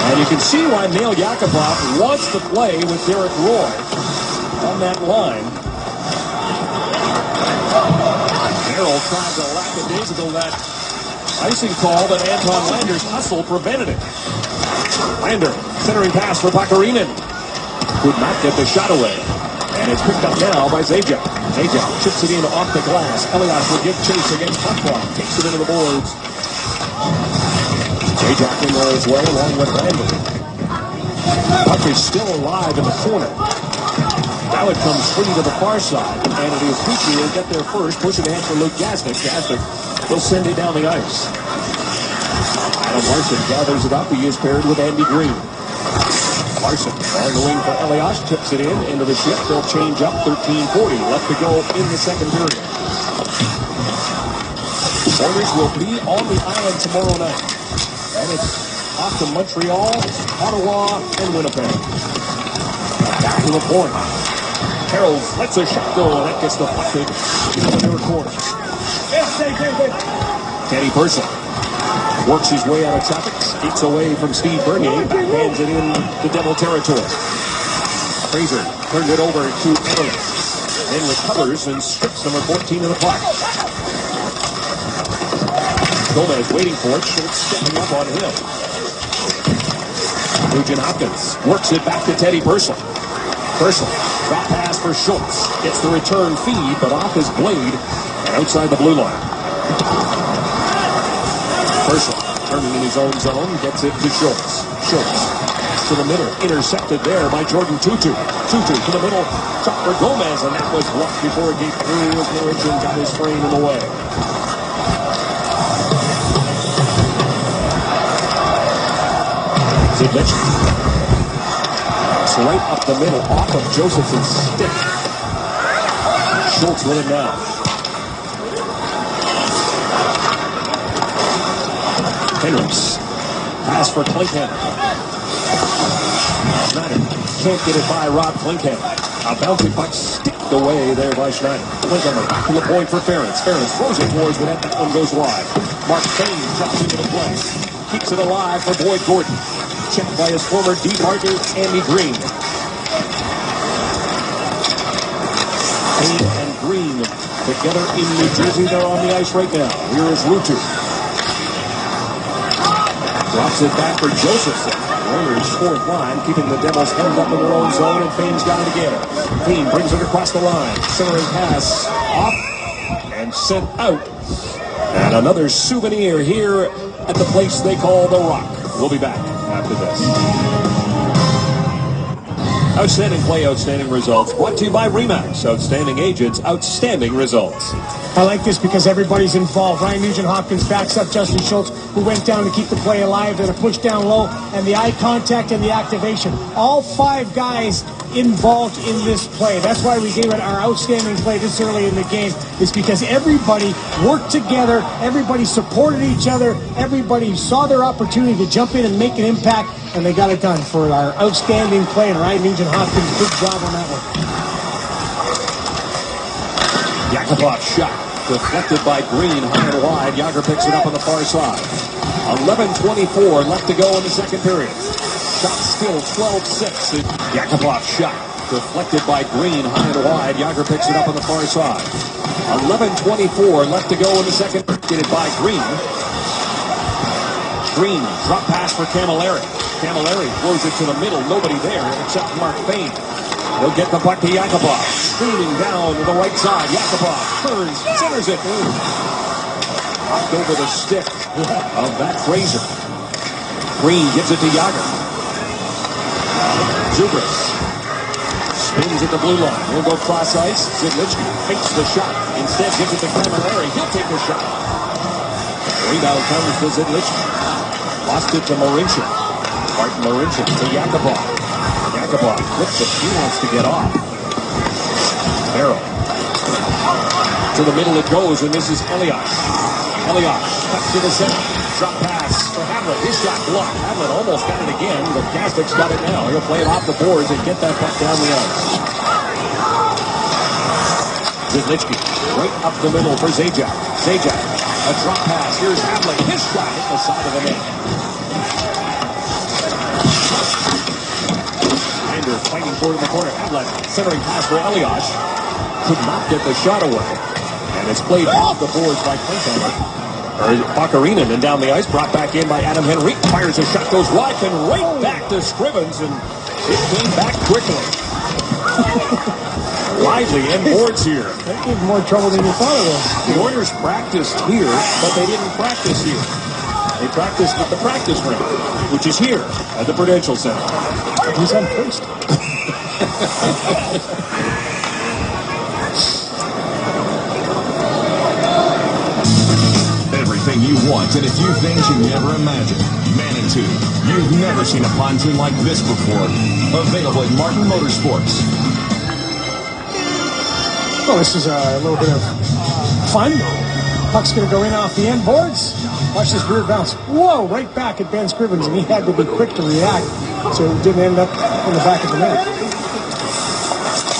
And you can see why Neil Yakupov wants to play with Derek Roy on that line. Carroll tried to lackadaisical that icing call, but Anton Lander's hustle prevented it. Lander, centering pass for Pakarinen. Could not get the shot away. And it's picked up now by Zajac. Zajac chips it in off the glass. Elias will give chase against Pucklock. Takes it into the boards. Zajac in there as well, along with Lander. Puck is still alive in the corner. Now it comes free to the far side. And it is Petrie who will get there first. Pushing ahead for Luke Gasnick. Gasnick will send it down the ice. Adam Larson gathers it up. He is paired with Andy Green. Larson on the wing for Elias, tips it into the shift. They'll change up. 13:40 left to go in the second period. Oilers will be on the island tomorrow night. And it's off to Montreal, Ottawa, and Winnipeg. Back to the point. Harold lets a shot go, and that gets the puck into the near corner. Teddy Purcell works his way out of traffic, skates away from Steve Bernier, backhands it in the Devil territory. Fraser turned it over to Everly, then recovers and strips number 14 of the puck. Gomez waiting for it, Schultz stepping up on him. Nugent Hopkins works it back to Teddy Purcell. Purcell, drop pass for Schultz, gets the return feed, but off his blade and outside the blue line. Purcell turning in his own zone, gets it to Schultz. Schultz to the middle, intercepted there by Jordan Tutu. Tutu to the middle, shot for Gomez, and that was blocked before it gave through as Origin got his frame in the way. Zidlich. It's right up the middle, off of Josephson's stick. Schultz with it now. Henrys. Pass for Klinkhammer. Schneider can't get it by Rob Klinkhammer. A bouncy puck sticked away there by Schneider. Klinkhammer back to the point for Ferentz. Ferentz throws it towards the net. That one goes wide. Mark Payne jumps into the play. Keeps it alive for Boyd Gordon. Checked by his former D partner, Andy Green. Payne and Green together in New Jersey. They're on the ice right now. Here is Rutu. Drops it back for Josephson. Oilers fourth line, keeping the Devils hemmed up in their own zone, and Payne's got it again. Payne brings it across the line. Centering pass off and sent out. And another souvenir here at the place they call The Rock. We'll be back after this. Outstanding play, outstanding results. Brought to you by RE/MAX. Outstanding agents, outstanding results. I like this because everybody's involved. Ryan Nugent-Hopkins backs up Justin Schultz, who went down to keep the play alive. Then a push down low, and the eye contact and the activation. All five guys involved in this play. That's why we gave it our outstanding play this early in the game, is because everybody worked together, everybody supported each other, everybody saw their opportunity to jump in and make an impact, and they got it done for our outstanding play. And Ryan Nugent-Hopkins, good job on that one. Yakupov shot deflected by Green, high and wide. Yager picks it up on the far side. 11:24 left to go in the second period. Shot still 12-6. Yakupov shot deflected by Green, high and wide. Yager picks it up on the far side. 11:24 left to go in the second. Get it by Green. Green, drop pass for Camilleri. Camilleri throws it to the middle. Nobody there except Mark Fane. He'll get the puck to Yakupov. Screaming down to the right side. Yakupov turns, centers it. Knocked over the stick of Matt Fraser. Green gives it to Yager. Zubris spins at the blue line. He'll go cross ice. Zidlichki fakes the shot. Instead gives it to Camilleri. He'll take the shot. Rebound comes to Zidlichki. Lost it to Marincin. Martin Marincin to Yakupov. Yakupov flips it. He wants to get off. Barrow. To the middle it goes, and this is Elias. Elias cuts to the center. Drop pass for Hamlet. His shot blocked. Hamlet almost got it again, but Kasdik's got it now. He'll play it off the boards and get that puck down the ice. Zidlichki right up the middle for Zajac. Zajac, a drop pass. Here's Hamlet. His shot hit the side of the net. Lander fighting for it in the corner. Hamlet centering pass for Elias. Could not get the shot away. And it's played off the boards by Klinkhammer. Bakarinen, and down the ice, brought back in by Adam Henrique. Fires a shot, goes wide, and right back to Scrivens, and it came back quickly. Lively and boards here. That gave more trouble than you thought it was. The Oilers practiced here, but they didn't practice here. They practiced at the practice rink, which is here at the Prudential Center. Who's on first? Everything you want and a few things you never imagined. Manitou. You've never seen a pontoon like this before. Available at Martin Motorsports. Well, this is a little bit of fun. Puck's going to go in off the end boards. Watch this weird bounce. Whoa, right back at Ben Scrivens, and he had to be quick to react so it didn't end up in the back of the net.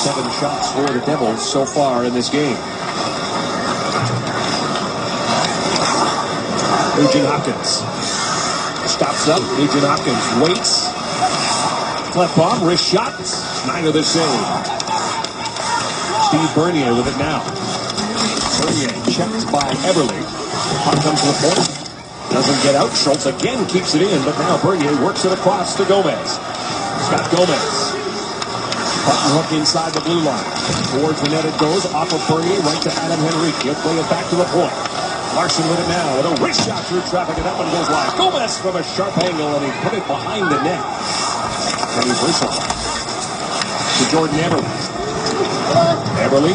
7 shots for the Devils so far in this game. Nugent Hopkins stops up. Nugent Hopkins waits. Left bomb, wrist shot. Schneider the save. Steve Bernier with it now. Bernier checked by Everly. Puck comes to the point. Doesn't get out. Schultz again keeps it in, but now Bernier works it across to Gomez. Scott Gomez. Puck and hook inside the blue line. Towards the net it goes. Off of Bernier, right to Adam Henrique. He'll play it back to the point. Larson with it now, with a wrist shot through traffic, and that one goes wide. Gomez from a sharp angle, and he put it behind the net. And he whistled to Jordan Everly. Everly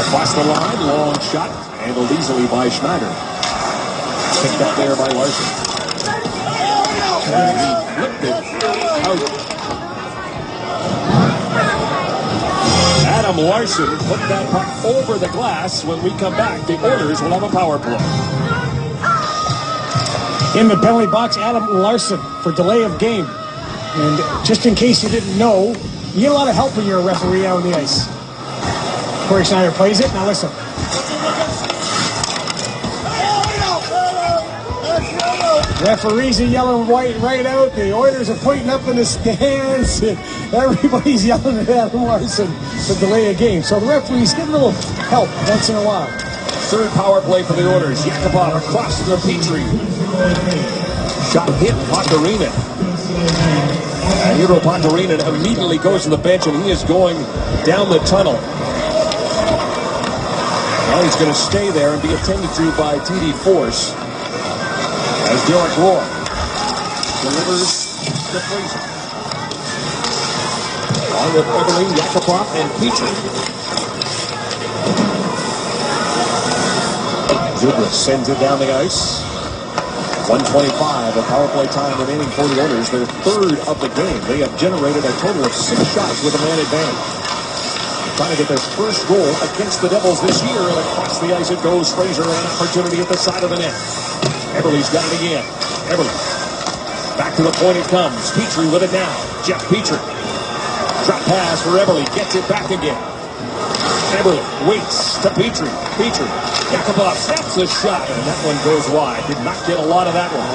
across the line, long shot, handled easily by Schneider. Picked up there by Larson. And he flipped it out. Adam Larson put that puck over the glass. When we come back, the Oilers will have a power play. In the penalty box, Adam Larson for delay of game. And just in case you didn't know, you get a lot of help when you're a referee out on the ice. Corey Schneider plays it. Now listen. Referees are yelling white right out. The Oilers are pointing up in the stands. Everybody's yelling at Adam Larson for delay of game. So the referees get a little help once in a while. Third power play for the Oilers. Yakupov across to Petrie. Shot hit Pakarinen. And Eero Pakarinen immediately goes to the bench, and he is going down the tunnel. Well, he's going to stay there and be attended to by TD Force. As Derek Roy delivers to Fraser. On with Everly, Yakupov, and Petrie. Zubris sends it down the ice. 1:25 of power play time remaining for the Oilers. Their third of the game. They have generated a total of 6 shots with a man advantage. Trying to get their first goal against the Devils this year. And across the ice it goes. Fraser, an opportunity at the side of the net. Everly's got it again. Everly. Back to the point it comes. Petrie with it now. Jeff Petrie. Drop pass for Everly. Gets it back again. Eberle waits to Petrie. Yakupov snaps the shot, and that one goes wide. Did not get a lot of that one.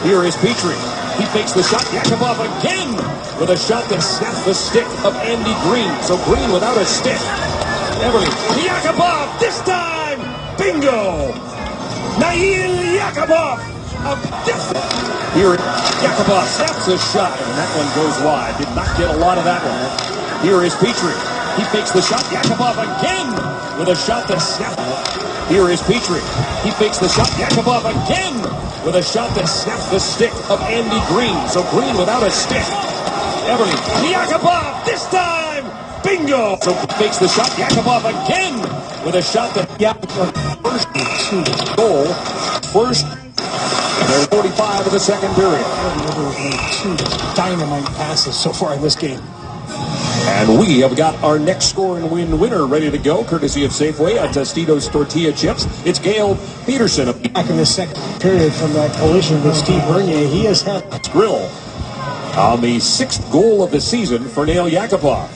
Here is Petrie. He fakes the shot. Yakupov again with a shot that snapped the stick of Andy Green. So Green without a stick. Eberle. Yakupov this time. Bingo. Nail Yakupov. Here, Yakupov snaps the shot, and that one goes wide. Did not get a lot of that one. Here is Petrie. He fakes the shot. Yakupov again with a shot that snapped. Here is Petrie. He fakes the shot. Yakupov again with a shot that snapped the stick of Andy Green. So Green without a stick. Eberle. Yakupov this time. Bingo. So fakes the shot. Yakupov again with a shot that first goal. First. There's 45 of the second period. Two dynamite passes so far in this game. And we have got our next score and win winner ready to go, courtesy of Safeway at Tostitos Tortilla Chips. It's Gail Peterson. Back in the second period from that collision with Steve Bernier, he has had Grill on the 6th goal of the season for Nail Yakupov.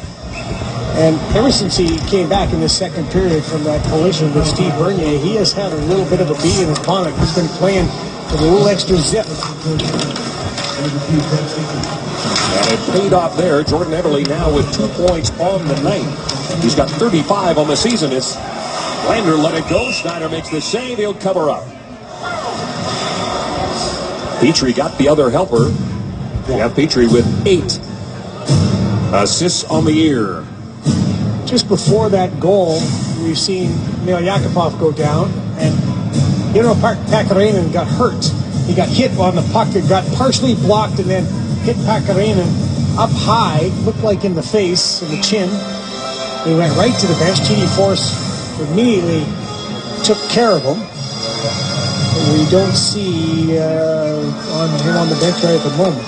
And ever since he came back in the second period from that collision with Steve Bernier, he has had a little bit of a bee in his bonnet. He's been playing with a little extra zip. And it paid off there. Jordan Eberle now with 2 points on the night. He's got 35 on the season. It's Lander let it go. Schneider makes the save. He'll cover up. Petrie got the other helper. We have Petrie with 8 assists on the year. Just before that goal, we've seen Nail Yakupov go down, and Pakarinen got hurt. He got hit on the puck. It got partially blocked and then hit Pakarinen up high, looked like in the face, in the chin. He went right to the bench. TD Force immediately took care of him. We don't see him on the bench right at the moment.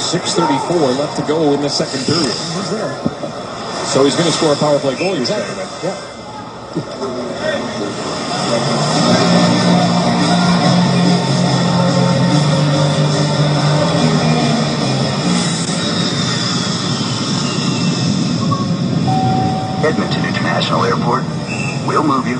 6:34 left to go in the second period. He's there. So he's going to score a power play goal, you're saying? Yeah. Edmonton International Airport. We'll move you.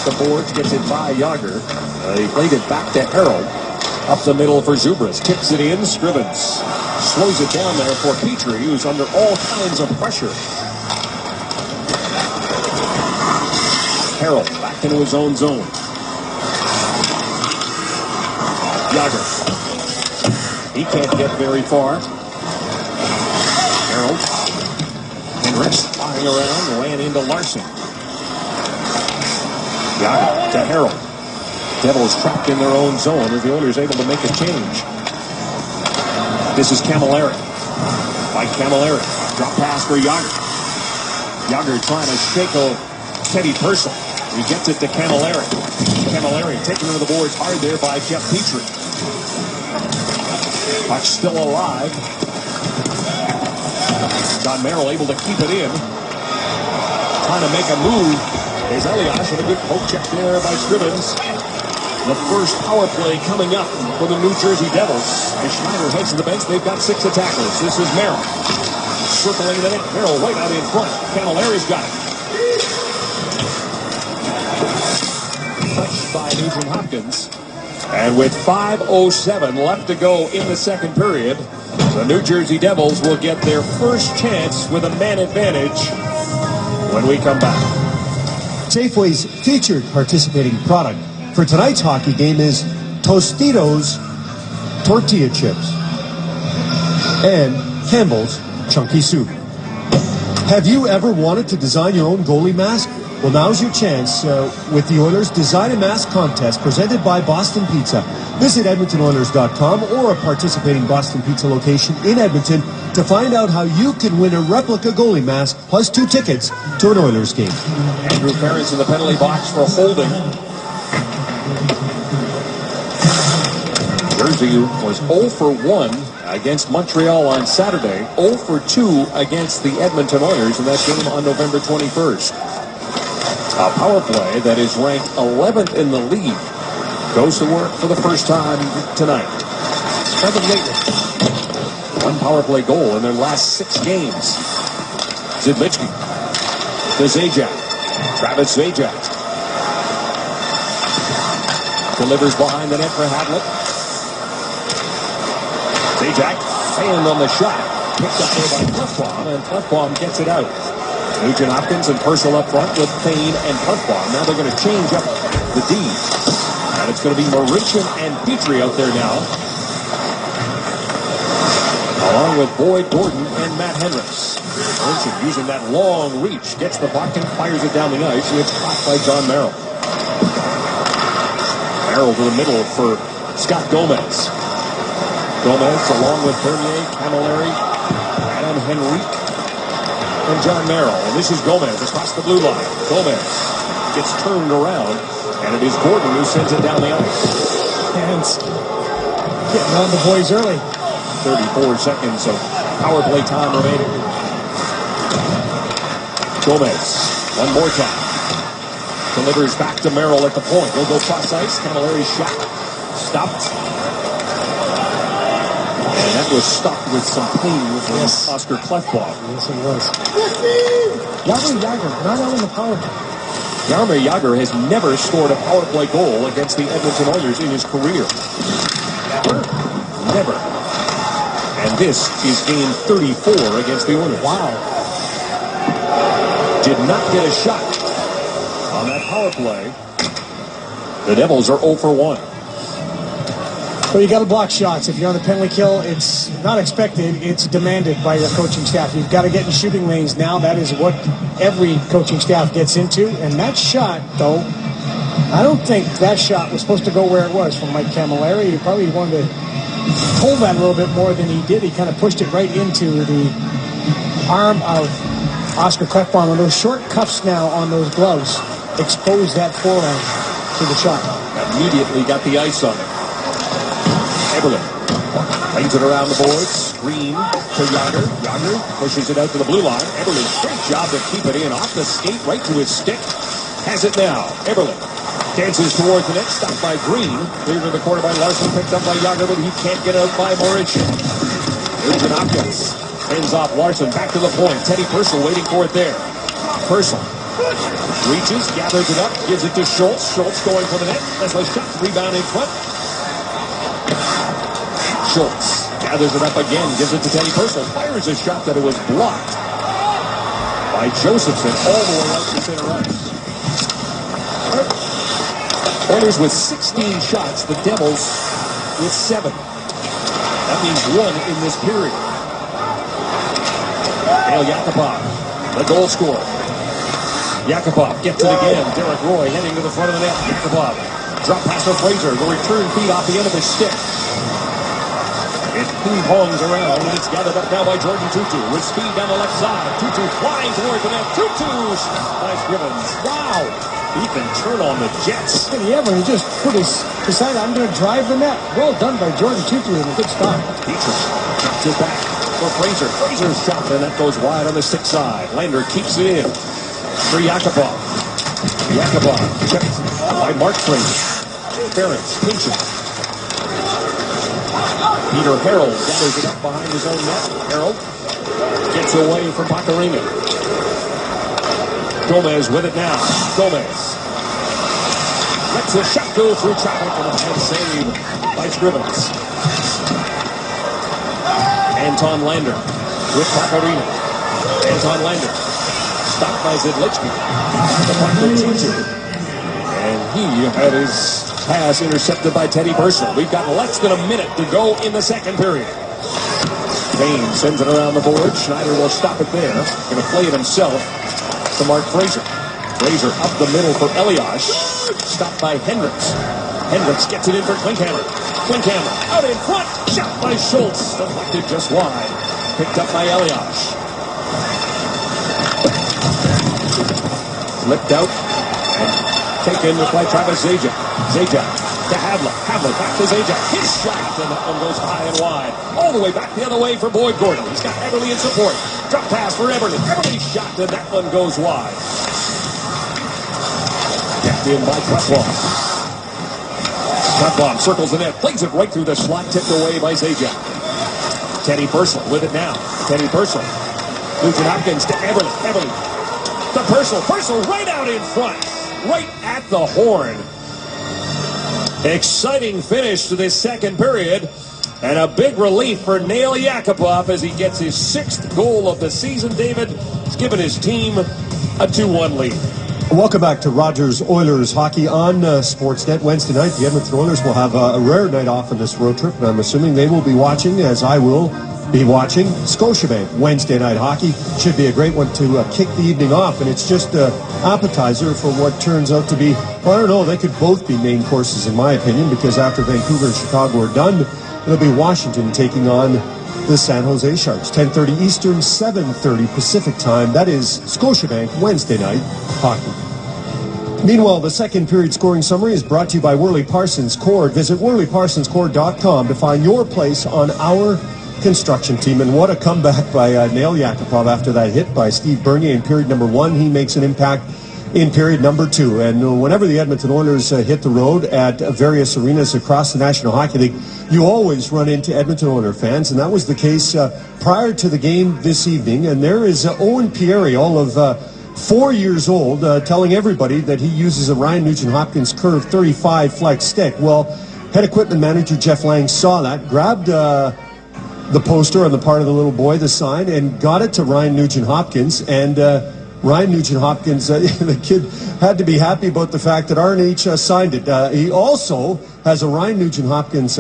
The boards, gets it by Yager. He played it back to Harold. Up the middle for Zubras. Kicks it in. Scrivens slows it down there for Petrie, who's under all kinds of pressure. Harold back into his own zone. Yager. He can't get very far. Harold. Henricks flying around, ran into Larson. Yager to Harold. Devils trapped in their own zone as the Oilers able to make a change. This is Camilleri. Mike Camilleri. Drop pass for Yager. Yager trying to shake Teddy Purcell. He gets it to Camilleri. Camilleri taken to the boards hard there by Jeff Petrie. Puck still alive. John Merrill able to keep it in. Trying to make a move. There's Elias with a good poke check there by Scrivens. The first power play coming up for the New Jersey Devils. As Schneider heads to the bench, they've got 6 attackers. This is Merrill. Circling the net. Merrill right out in front. Camilleri's got it. Touched by Nugent Hopkins. And with 5:07 left to go in the second period, the New Jersey Devils will get their first chance with a man advantage when we come back. Safeway's featured participating product for tonight's hockey game is Tostitos Tortilla Chips and Campbell's Chunky Soup. Have you ever wanted to design your own goalie mask? Well, now's your chance with the Oilers Design a Mask Contest presented by Boston Pizza. Visit EdmontonOilers.com or a participating Boston Pizza location in Edmonton to find out how you can win a replica goalie mask plus 2 tickets to an Oilers game. Andrew Ferentz in the penalty box for holding. Jersey was 0 for 1 against Montreal on Saturday, 0 for 2 against the Edmonton Oilers in that game on November 21st. A power play that is ranked 11th in the league goes to work for the first time tonight. One power play goal in their last 6 games. Zidlichki to Zajac. Travis Zajac delivers behind the net for Hadlett. Zajac fanned on the shot. Picked up there by Clefbaum, and Clefbaum gets it out. Nugent Hopkins and Purcell up front with Payne and Clefbaum. Now they're going to change up the D. And it's going to be Marichin and Petrie out there now, along with Boyd Gordon and Matt Hendricks. Marichin using that long reach, gets the puck and fires it down the ice. It's blocked by John Merrill. Merrill to the middle for Scott Gomez. Gomez along with Bernier, Camilleri, Adam Henrique, and John Merrill. And this is Gomez across the blue line. Gomez gets turned around, and it is Gordon who sends it down the ice. And getting on the boys early. 34 seconds of power play time remaining. Gomez, one more time. Delivers back to Merrill at the point. He'll go cross ice. Camilleri's shot stopped. And that was stopped with some pain from Oscar Clefbaum. Yes, it was. Jaromir Jagr, not out in the power play. Jaromir Jagr has never scored a power play goal against the Edmonton Oilers in his career. Never. And this is game 34 against the Oilers. Wow. Did not get a shot on that power play. The Devils are 0 for 1. Well, you got to block shots. If you're on the penalty kill, it's not expected. It's demanded by your coaching staff. You've got to get in shooting lanes now. That is what every coaching staff gets into. And that shot, though, I don't think that shot was supposed to go where it was from Mike Camilleri. He probably wanted to pull that a little bit more than he did. He kind of pushed it right into the arm of Oscar Clefbaum. And those short cuffs now on those gloves expose that forehand to the shot. Immediately got the ice on it. Eberle lays it around the boards. Green to Jagr. Jagr pushes it out to the blue line. Eberle, great job to keep it in. Off the skate, right to his stick. Has it now. Eberle dances towards the net. Stopped by Green. Cleared to the corner by Larson. Picked up by Jagr, but he can't get out by Marichin. Nugent Hopkins ends off Larson. Back to the point. Teddy Purcell waiting for it there. Purcell reaches, gathers it up, gives it to Schultz. Schultz going for the net. That's a shot. Rebound in front. Schultz gathers it up again, gives it to Teddy Purcell, fires a shot that it was blocked by Josephson all the way out to center ice. Oilers with 16 shots, the Devils with 7. That means 1 in this period. Dale Yakupov, the goal scorer. Yakupov gets it again. Derek Roy heading to the front of the net. Yakupov, drop pass to Fraser, the return feed off the end of his stick. It ping-pongs around, and it's gathered up now by Jordan Tutu with speed down the left side. Tutu flying towards the net. Tutu by Scrivens. Wow! He can turn on the Jets. Yeah, but he just decided, I'm going to drive the net. Well done by Jordan Tutu and a good stop. Petrie drops it back for Fraser. Fraser's shot, and that goes wide on the stick side. Lander keeps it in for Yakupov. Yakupov checked by Mark Fraser. Ferentz pinches. Peter Harold gathers it up behind his own net. Harold gets away from Pacarino. Gomez with it now. Gomez lets the shot go through traffic and a head save by Scrivens. Anton Lander with Pacarino. Anton Lander stopped by Zidlichki. The puck to Tutu. And he had his pass intercepted by Teddy Purcell. We've got less than a minute to go in the second period. Payne sends it around the board. Schneider will stop it there. Going to play it himself to Mark Fraser. Fraser up the middle for Elias. Stopped by Hendricks. Hendricks gets it in for Klinkhammer. Klinkhammer out in front. Shot by Schultz. Deflected just wide. Picked up by Elias. Flipped out and taken by Travis Zajac. Zajac to Hadlett. Hadlett back to Zajac. His shot, and that one goes high and wide. All the way back the other way for Boyd Gordon. He's got Eberle in support. Drop pass for Eberle. Eberle's shot, and that one goes wide. Kept in by Cutbomb. Cutbomb circles the net, plays it right through the slot, tipped away by Zajac. Teddy Purcell with it now. Teddy Purcell. Nugent Hopkins to Everly. Everly. To Purcell. Purcell right out in front. Right at the horn. Exciting finish to this second period. And a big relief for Nail Yakupov as he gets his 6th goal of the season. David has given his team a 2-1 lead. Welcome back to Rogers Oilers Hockey on Sportsnet. Wednesday night, the Edmonton Oilers will have a rare night off on this road trip, and I'm assuming they will be watching, as I will be watching, Scotiabank Wednesday night hockey. Should be a great one to kick the evening off, and it's just an appetizer for what turns out to be, well, I don't know, they could both be main courses in my opinion, because after Vancouver and Chicago are done, it'll be Washington taking on the San Jose Sharks. 10:30 Eastern, 7:30 Pacific time. That is Scotiabank Wednesday night hockey. Meanwhile, the second period scoring summary is brought to you by Worley Parsons Cord. Visit WorleyParsonsCord.com to find your place on our construction team. And what a comeback by Nail Yakupov after that hit by Steve Bernier in period number 1. He makes an impact in period number 2. And whenever the Edmonton Oilers hit the road at various arenas across the National Hockey League, you always run into Edmonton Oilers fans, and that was the case prior to the game this evening. And there is Owen Pierre, all of 4 years old, telling everybody that he uses a Ryan Nugent-Hopkins Curve 35 flex stick. Well, head equipment manager Jeff Lang saw that, grabbed the poster on the part of the little boy, the sign, and got it to Ryan Nugent-Hopkins. And Ryan Nugent-Hopkins, the kid had to be happy about the fact that RNH signed it. He also has a Ryan Nugent-Hopkins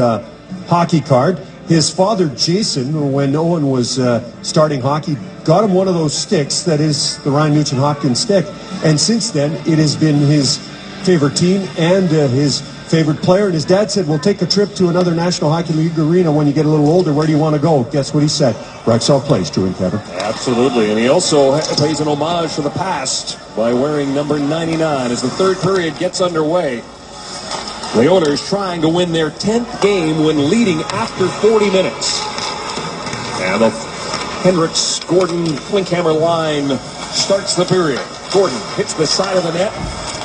hockey card. His father, Jason, when Owen was starting hockey, got him one of those sticks that is the Ryan Nugent-Hopkins stick. And since then, it has been his favorite team and his favorite player. And his dad said, we'll take a trip to another National Hockey League arena when you get a little older. Where do you want to go? Guess what he said? Rexall Place, Drew and Kevin. Absolutely. And he also pays an homage to the past by wearing number 99 as the third period gets underway. The Oilers trying to win their 10th game when leading after 40 minutes. And the Hendricks-Gordon Klinkhammer line starts the period. Gordon hits the side of the net.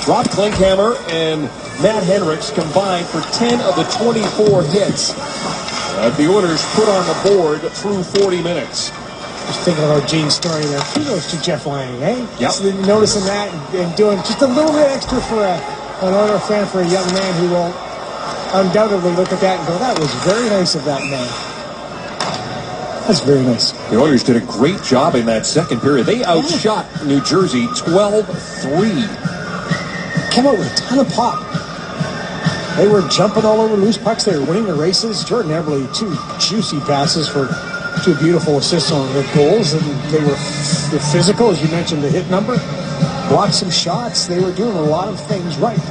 Rob Klinkhammer and Matt Hendricks combined for 10 of the 24 hits that the Oilers put on the board through 40 minutes. Just thinking about Gene's story there. Kudos to Jeff Lang, eh? Yep. Just noticing that and doing just a little bit extra for an Oiler fan, for a young man who will undoubtedly look at that and go, that was very nice of that man. That's very nice. The Oilers did a great job in that second period. They outshot New Jersey 12-3. Came out with a ton of pop. They were jumping all over loose pucks. They were winning the races. Jordan Eberle, 2 juicy passes for 2 beautiful assists on the goals. And they were physical, as you mentioned, the hit number. Blocked some shots. They were doing a lot of things right.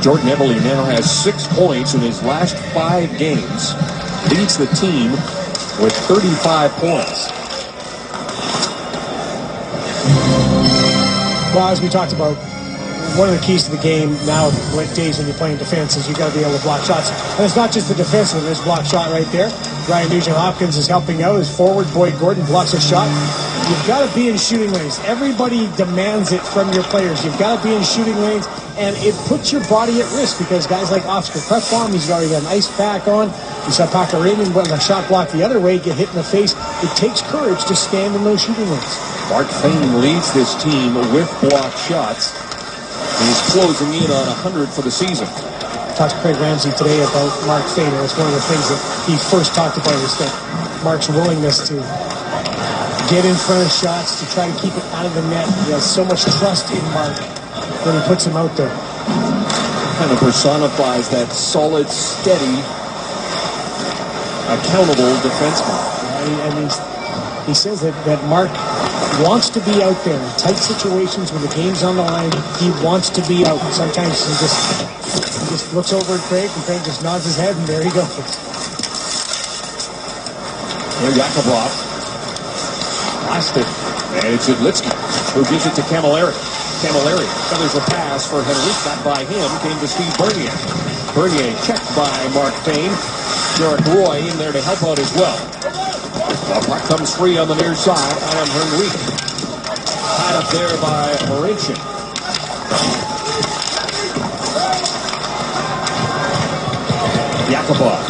Jordan Eberle now has 6 points in his last 5 games. Leads the team with 35 points. Well, as we talked about, one of the keys to the game now, days when you're playing defense, is you got to be able to block shots. And it's not just the defenseman. There's a block shot right there. Ryan Nugent-Hopkins is helping out. His forward, Boyd Gordon, blocks a shot. You've got to be in shooting lanes. Everybody demands it from your players. You've got to be in shooting lanes, and it puts your body at risk because guys like Oscar Cutbomb, he's already got an ice pack on. You saw Paco Raymond when the shot blocked the other way, get hit in the face. It takes courage to stand in those shooting lanes. Mark Fane leads this team with blocked shots. He's closing in on 100 for the season. Talked to Craig Ramsey today about Mark Fane, and it's one of the things that he first talked about is that Mark's willingness to get in front of shots, to try to keep it out of the net. He has so much trust in Mark when he puts him out there. Kind of personifies that solid, steady, accountable defenseman. And he says that Mark wants to be out there in tight situations when the game's on the line. He wants to be out. Sometimes he just looks over at Craig, and Craig just nods his head, and there he goes. Here, Yakupov. Lost it. And it's Idlitsky, who gives it to Camilleri. Camilleri feathers a pass for Henry. Back by him came to Steve Bernier. Bernier checked by Mark Fane. Derek Roy in there to help out as well. The puck comes free on the near side. Adam Henrique. Tied up there by Marincin. Yakupov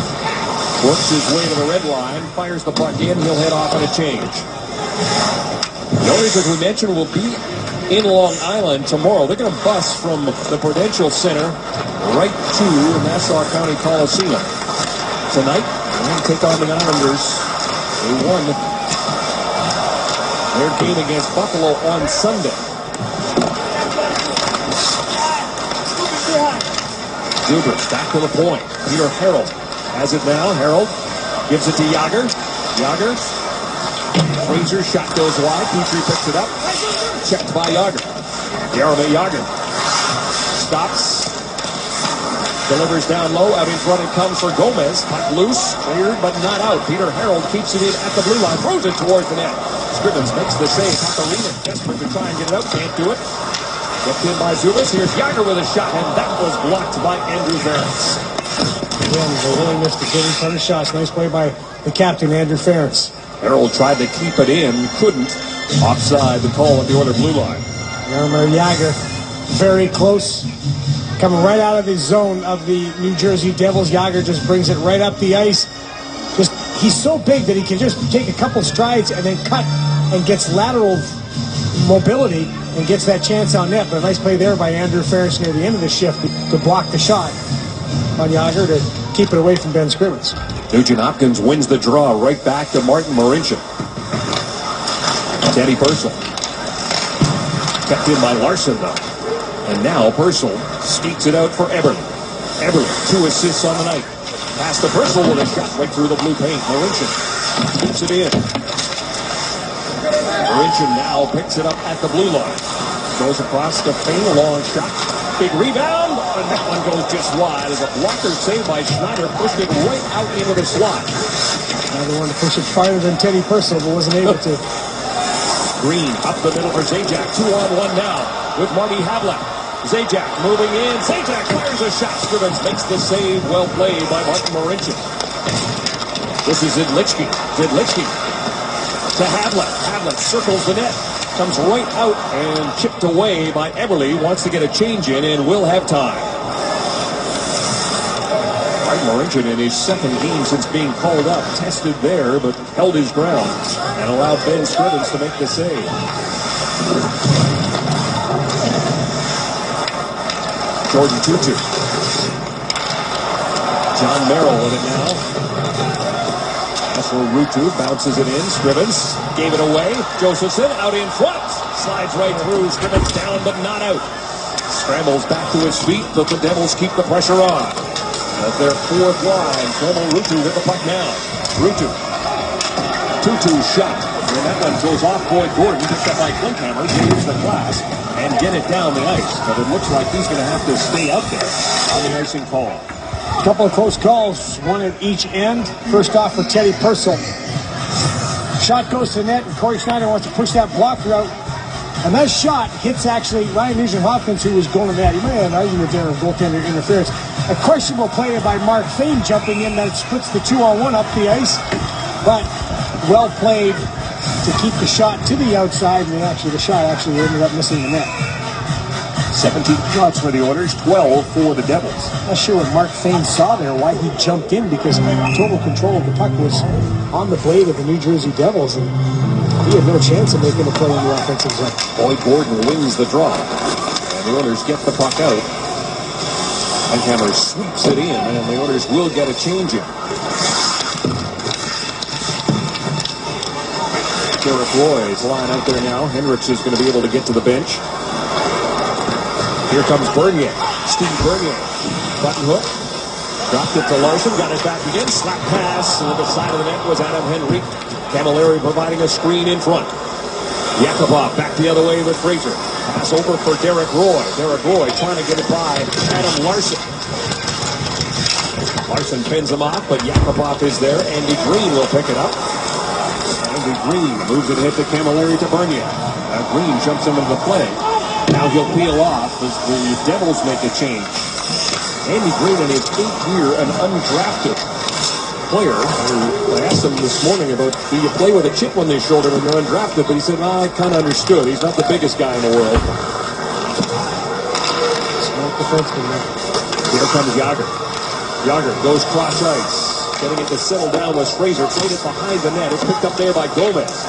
works his way to the red line, fires the puck in. He'll head off on a change. The Oilers, as we mentioned, will be in Long Island tomorrow. They're going to bus from the Prudential Center right to Nassau County Coliseum. Tonight, they're going to take on the Islanders. They won their game against Buffalo on Sunday. Dubras back to the point. Peter Harold has it now. Harold gives it to Jagr. Jagr. Fraser's shot goes wide. Petrie picks it up. Checked by Jagr. Jaromir Jagr stops. Delivers down low. Out in front it comes for Gomez. Puck loose. Cleared but not out. Peter Harold keeps it in at the blue line. Throws it towards the net. Scrivens makes the save. Pakarinen desperate to try and get it out. Can't do it. Kept in by Zubas. Here's Jagr with a shot, and that was blocked by Andrew Ference. Again, the willingness to get in front of shots. Nice play by the captain, Andrew Ference. Harold tried to keep it in, couldn't. Offside, the call at the Oilers blue line. Jaromir Jagr, very close. Coming right out of the zone of the New Jersey Devils. Jagr just brings it right up the ice. He's so big that he can just take a couple strides and then cut and gets lateral mobility and gets that chance on net. But a nice play there by Andrew Ference near the end of the shift to block the shot on Jagr to keep it away from Ben Scrivens. Nugent Hopkins wins the draw right back to Martin Marincin. Teddy Purcell. Kept in by Larson, though. And now Purcell sneaks it out for Eberle. Eberle, 2 assists on the night. Pass to Purcell with a shot right through the blue paint. Marincin keeps it in. Marincin now picks it up at the blue line. Goes across the paint, a long shot. Big rebound, and that one goes just wide as a blocker saved by Schneider pushed it right out into the slot. Another one to push it farther than Teddy Purcell, but wasn't able to. Green up the middle for Zajac. 2-on-1 now with Marty Havlat. Zajac moving in. Zajac fires a shot. Scrivens makes the save. Well played by Martin Marincin. This is Zidlichki. Zidlichki to Havlat. Havlat circles the net. Comes right out and chipped away by Eberle. Wants to get a change in and will have time. Martin Marincin in his second game since being called up. Tested there, but held his ground and allowed Ben Scrivens to make the save. Jordan Tutu. John Merrill with it now. Russell Rutu bounces it in. Scrivens gave it away. Josephson out in front. Slides right through. Scrivens down but not out. Scrambles back to his feet, but the Devils keep the pressure on. As their fourth line, Russell Rutu with the puck now. Rutu. Tutu shot. And that one goes off Boyd Gordon. Picked up by Klinkhammer. Saves the glass and get it down the ice. But it looks like he's going to have to stay out there on the icing call. A couple of close calls, one at each end. First off for Teddy Purcell. Shot goes to the net, and Corey Schneider wants to push that blocker out. And that shot hits actually Ryan Nugent-Hopkins, who was going to that. He might have an argument there of goaltender interference. A questionable play by Mark Fane jumping in that splits the 2-on-1 up the ice. But well played to keep the shot to the outside, and actually the shot actually ended up missing the net. 17 shots for the Oilers, 12 for the Devils. Not sure what Mark Fane saw there, why he jumped in, because total control of the puck was on the blade of the New Jersey Devils, and he had no chance of making a play in the offensive zone. Boyd Gordon wins the draw, and the Oilers get the puck out. Klinkhammer sweeps it in, and the Oilers will get a change in. Derek Roy's line out there now. Hendricks is going to be able to get to the bench. Here comes Bernier. Steve Bernier. Button hook. Dropped it to Larson. Got it back again. Slap pass. And at the side of the net was Adam Henry. Camilleri providing a screen in front. Yakupov back the other way with Fraser. Pass over for Derek Roy. Derek Roy trying to get it by Adam Larson. Larson pins him off, but Yakupov is there. Andy Green will pick it up. Andy Green moves it ahead to Camilleri to Bernier. Green jumps into the play. Now he'll peel off as the Devils make a change. Andy Green in his 8th year, an undrafted player. I asked him this morning about, do you play with a chip on their shoulder when you're undrafted? But he said, well, I kind of understood. He's not the biggest guy in the world. Smart defenseman. Here comes Jagr. Yager goes cross ice. Getting it to settle down was Fraser. Played it behind the net. It's picked up there by Gomez.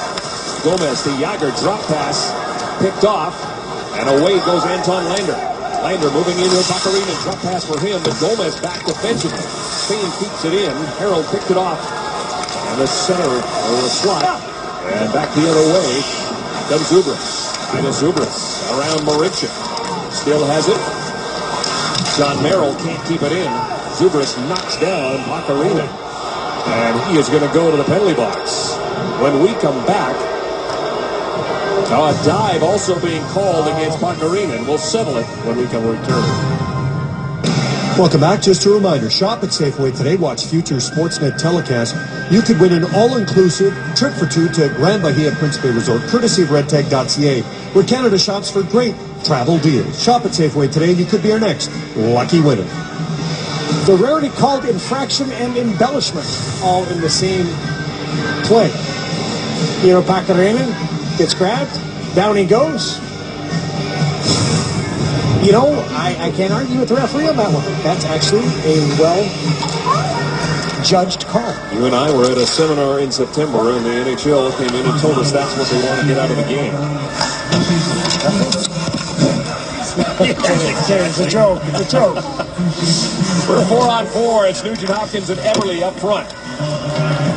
Gomez to Yager. Drop pass. Picked off. And away goes Anton Lander. Lander moving into Pacarina. Drop pass for him. But Gomez back defensively. Spain keeps it in. Harold picked it off. And the center or the slot. And back the other way comes Zubris. Minus Zubris around Marincin. Still has it. John Merrill can't keep it in. Zubris knocks down Pacarina. And he is going to go to the penalty box. When we come back, a dive also being called against Pacarina. And we'll settle it when we come return. Welcome back. Just a reminder, shop at Safeway today. Watch future Sportsnet telecasts. You could win an all-inclusive trip for two to Grand Bahia Principe Resort, courtesy of redtag.ca, where Canada shops for great travel deals. Shop at Safeway today, and you could be our next lucky winner. The rarity called infraction and embellishment, all in the same play. Pacarina gets grabbed, down he goes. I can't argue with the referee on that one. That's actually a well-judged call. You and I were at a seminar in September, and the NHL came in and told us that's what they want to get out of the game. It's a joke. It's a joke. We're 4-on-4. It's Nugent Hopkins and Eberle up front.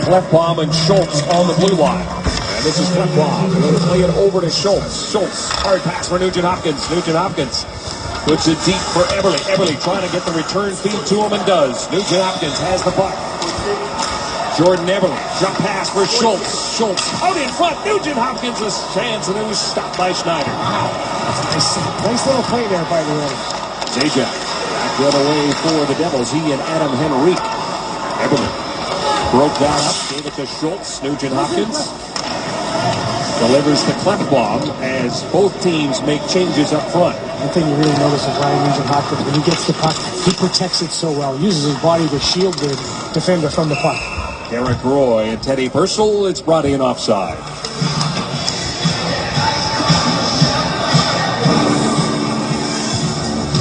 Clefbaum and Schultz on the blue line. And this is Clefbaum. They're going to play it over to Schultz. Schultz, hard pass for Nugent Hopkins. Nugent Hopkins puts it deep for Eberle. Eberle trying to get the return feed to him and does. Nugent Hopkins has the puck. Jordan Eberle, drop pass for Schultz. Schultz out in front. Nugent Hopkins a chance, and it was stopped by Schneider. Nice little play there by the way. Zajac back the other way for the Devils. He and Adam Henrique. Eberle broke that up, gave it to Schultz. Nugent Hopkins delivers to Clefbaum as both teams make changes up front. One thing you really notice is Ryan Nugent Hopkins, when he gets the puck, he protects it so well. He uses his body to shield the defender from the puck. Derek Roy and Teddy Purcell. It's brought in offside.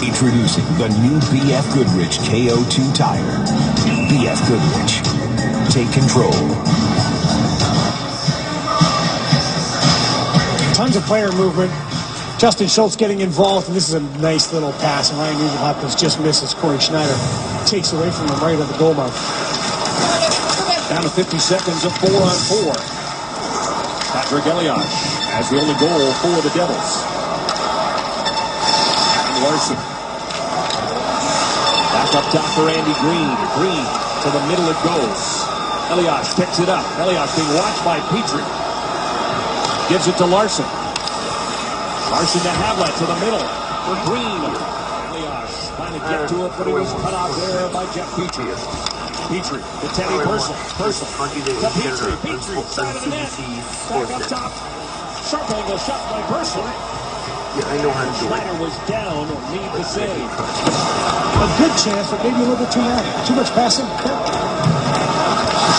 Introducing the new BF Goodrich KO2 tire. BF Goodrich. Take control. Tons of player movement. Justin Schultz getting involved, and this is a nice little pass, and Ryan Nugent Hopkins just misses. Corey Schneider takes away from him right at the goal mouth. Down to 50 seconds of 4-on-4. Patrick Elias has the only goal for the Devils. And Larson. Back up top for Andy Green. Green to the middle it goes. Elias picks it up. Elias being watched by Petrie. Gives it to Larson. Larson to Havlat to the middle for Green. Elias trying to get to it, but he was cut off there by Jeff Petrie. Petrie to Teddy Purcell. Purcell to Petrie. Petrie side of the net. Back up top. Sharp angle shot by Purcell. Yeah, I know how to do it. Schneider was down. Need the save. A good chance, but maybe a little bit too much passing.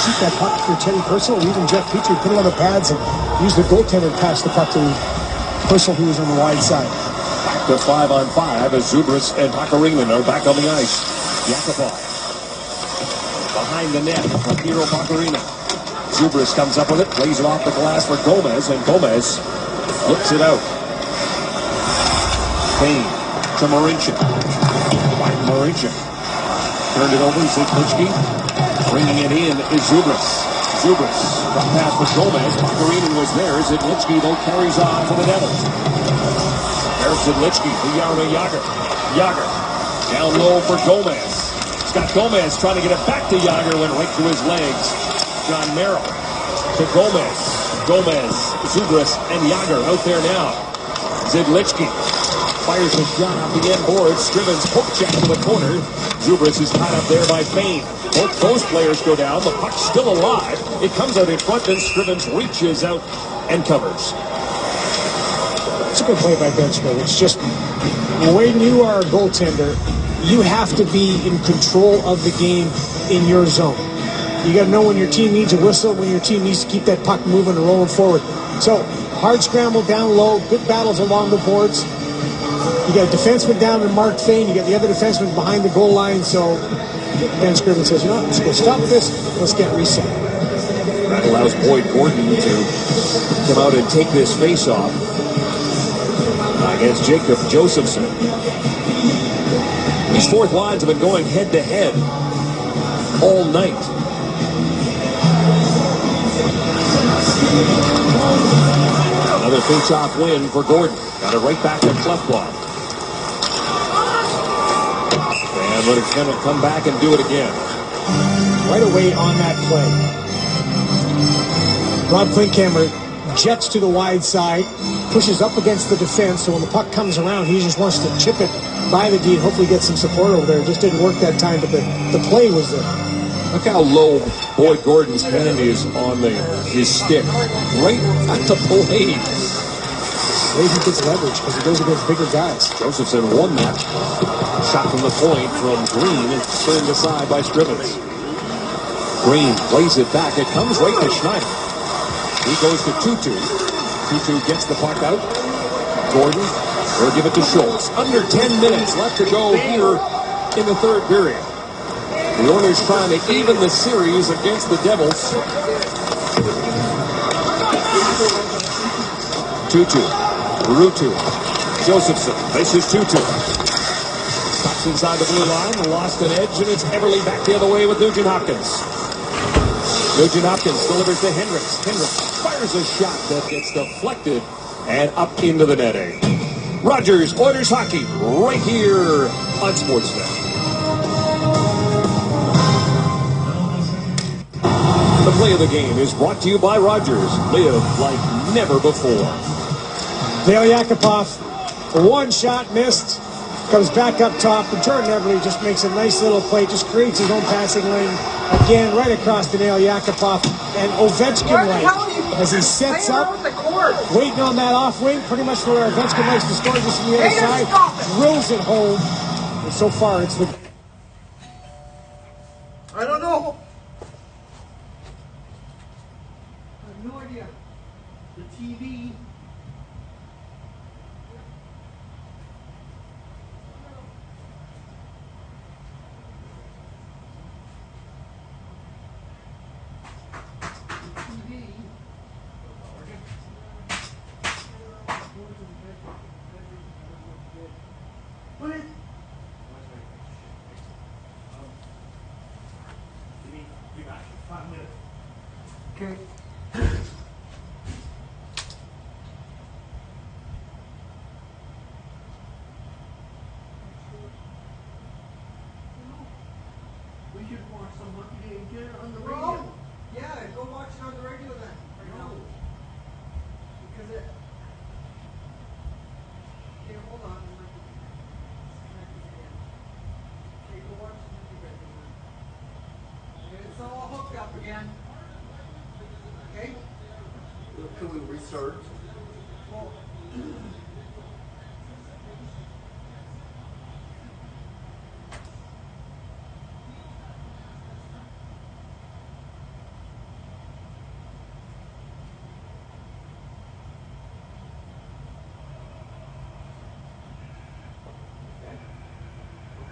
Shoot that puck for Teddy Purcell, or even Jeff Petrie put it on the pads and use the goaltender and pass the puck to Purcell, who was on the wide side. Back to 5-on-5 as Zubris and Pacarina are back on the ice. Yakupov behind the net from Hero Pacarina. Zubris comes up with it, plays it off the glass for Gomez, and Gomez flips it out. Payne to Marincin. By Marincin. Turned it over, Zidlichki. Bringing it in is Zubris. Zubris, drop pass for Gomez. Pacarina was there. Zidlichki, though, carries on for the Devils. There's Zidlichki to Jaromir Jagr. Jagr down low for Gomez. Scott Gomez trying to get it back to Jagr, went right through his legs. John Merrill to Gomez. Gomez, Zubris, and Jagr out there now. Zidlichki fires a shot off the end board. Scrivens poke check to the corner. Zubris is tied up there by Payne. Both those players go down. The puck's still alive. It comes out in front, then Scrivens reaches out and covers. It's a good play by Ben Smith. It's just when you are a goaltender, you have to be in control of the game in your zone. You got to know when your team needs a whistle, when your team needs to keep that puck moving and rolling forward. So hard scramble down low, good battles along the boards. You got a defenseman down in Mark Fane. You got the other defenseman behind the goal line. So Ben Scriven says, you know what, let's go stop this, let's get reset. That allows Boyd Gordon to come out and take this face-off against Jacob Josephson. These fourth lines have been going head-to-head all night. Another face-off win for Gordon. Got it right back to Clefbaum. And we're going to come back and do it again. Right away on that play, Rob Klinkhammer jets to the wide side, pushes up against the defense, so when the puck comes around, he just wants to chip it by the D and hopefully get some support over there. It just didn't work that time, but the play was there. Look how low Boyd Gordon's hand is on his stick. Right at the plate. Maybe he gets leverage because he goes against bigger guys. Josephson won that shot from the point from Green and turned aside by Scrivens. Green plays it back. It comes right to Schneider. He goes to Tutu. Tutu gets the puck out. Gordon will give it to Schultz. Under 10 minutes left to go here in the third period. The Oilers trying to even the series against the Devils. Tutu. Ruutu. Josephson. This is Tutu. Stops inside the blue line. Lost an edge, and it's Everly back the other way with Nugent Hopkins. Nugent Hopkins delivers to Hendricks. Hendricks fires a shot that gets deflected and up into the netting. Rogers, Oilers hockey, right here on Sportsnet. The play of the game is brought to you by Rogers. Live like never before. Dale Yakupov, one shot missed, comes back up top, and Jordan Everly just makes a nice little play, just creates his own passing lane. Again, right across the nail, Yakupov, and Ovechkin right as he sets up, waiting on that off wing, pretty much where Ovechkin likes to score, just on the other side, drills it home, and so far it's the... I don't know. I have no idea. The TV. Okay. We should watch some hockey game. Get it on the radio. Yeah, go watch it on the radio then. Right now. Because it. Okay, hold on. Okay, go watch the hockey radio then. It's all hooked up again. Okay? Can we restart? Well,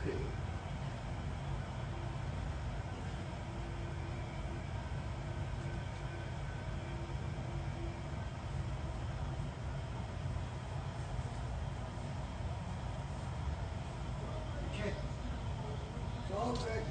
Okay. okay. It's all good.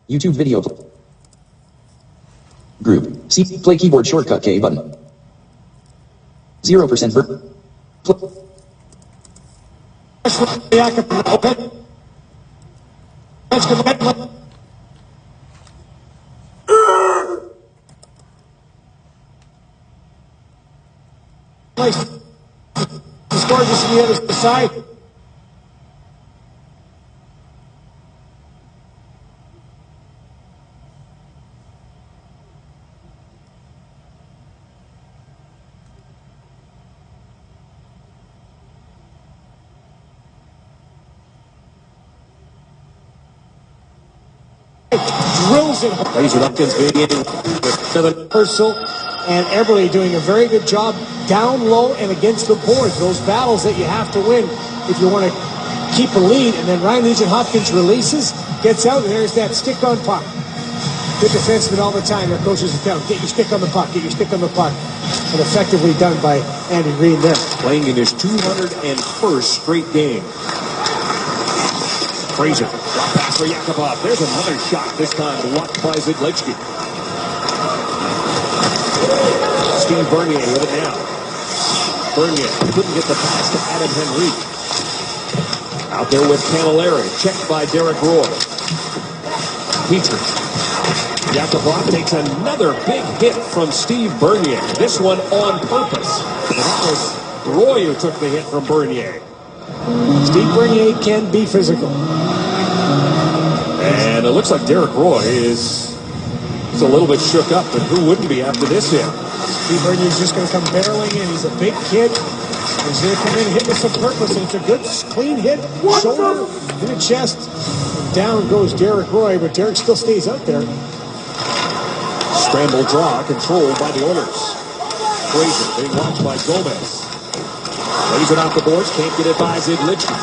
YouTube video. Group. See, play keyboard shortcut K button. 0% ver. Score just on the other side. drills it. Fraser Upton's being with Purcell and Eberle doing a very good job down low and against the boards. Those battles that you have to win if you want to keep a lead. And then Ryan Nugent-Hopkins releases, gets out, and there's that stick on puck. Good defenseman all the time. Their coaches will tell him, get your stick on the puck, get your stick on the puck. And effectively done by Andy Reid there. Playing in his 201st straight game. Fraser, drop pass for Yakupov. There's another shot, this time blocked by Zidlichky. Steve Bernier with it now. Bernier couldn't get the pass to Adam Henrique. Out there with Camilleri, checked by Derek Roy. Petrie. Yakupov takes another big hit from Steve Bernier. This one on purpose. And that was Roy who took the hit from Bernier. Steve Bernier can be physical. And it looks like Derek Roy is a little bit shook up, and who wouldn't be after this hit? Steve Bernier's just going to come barreling in. He's a big kid. He's going to come in and hit with some purpose, and it's a good, clean hit. Shoulder in the chest. And down goes Derek Roy, but Derek still stays out there. Scramble draw controlled by the Oilers. Fraser being watched by Gomez. Lays it off the boards, can't get it by Zidlichky.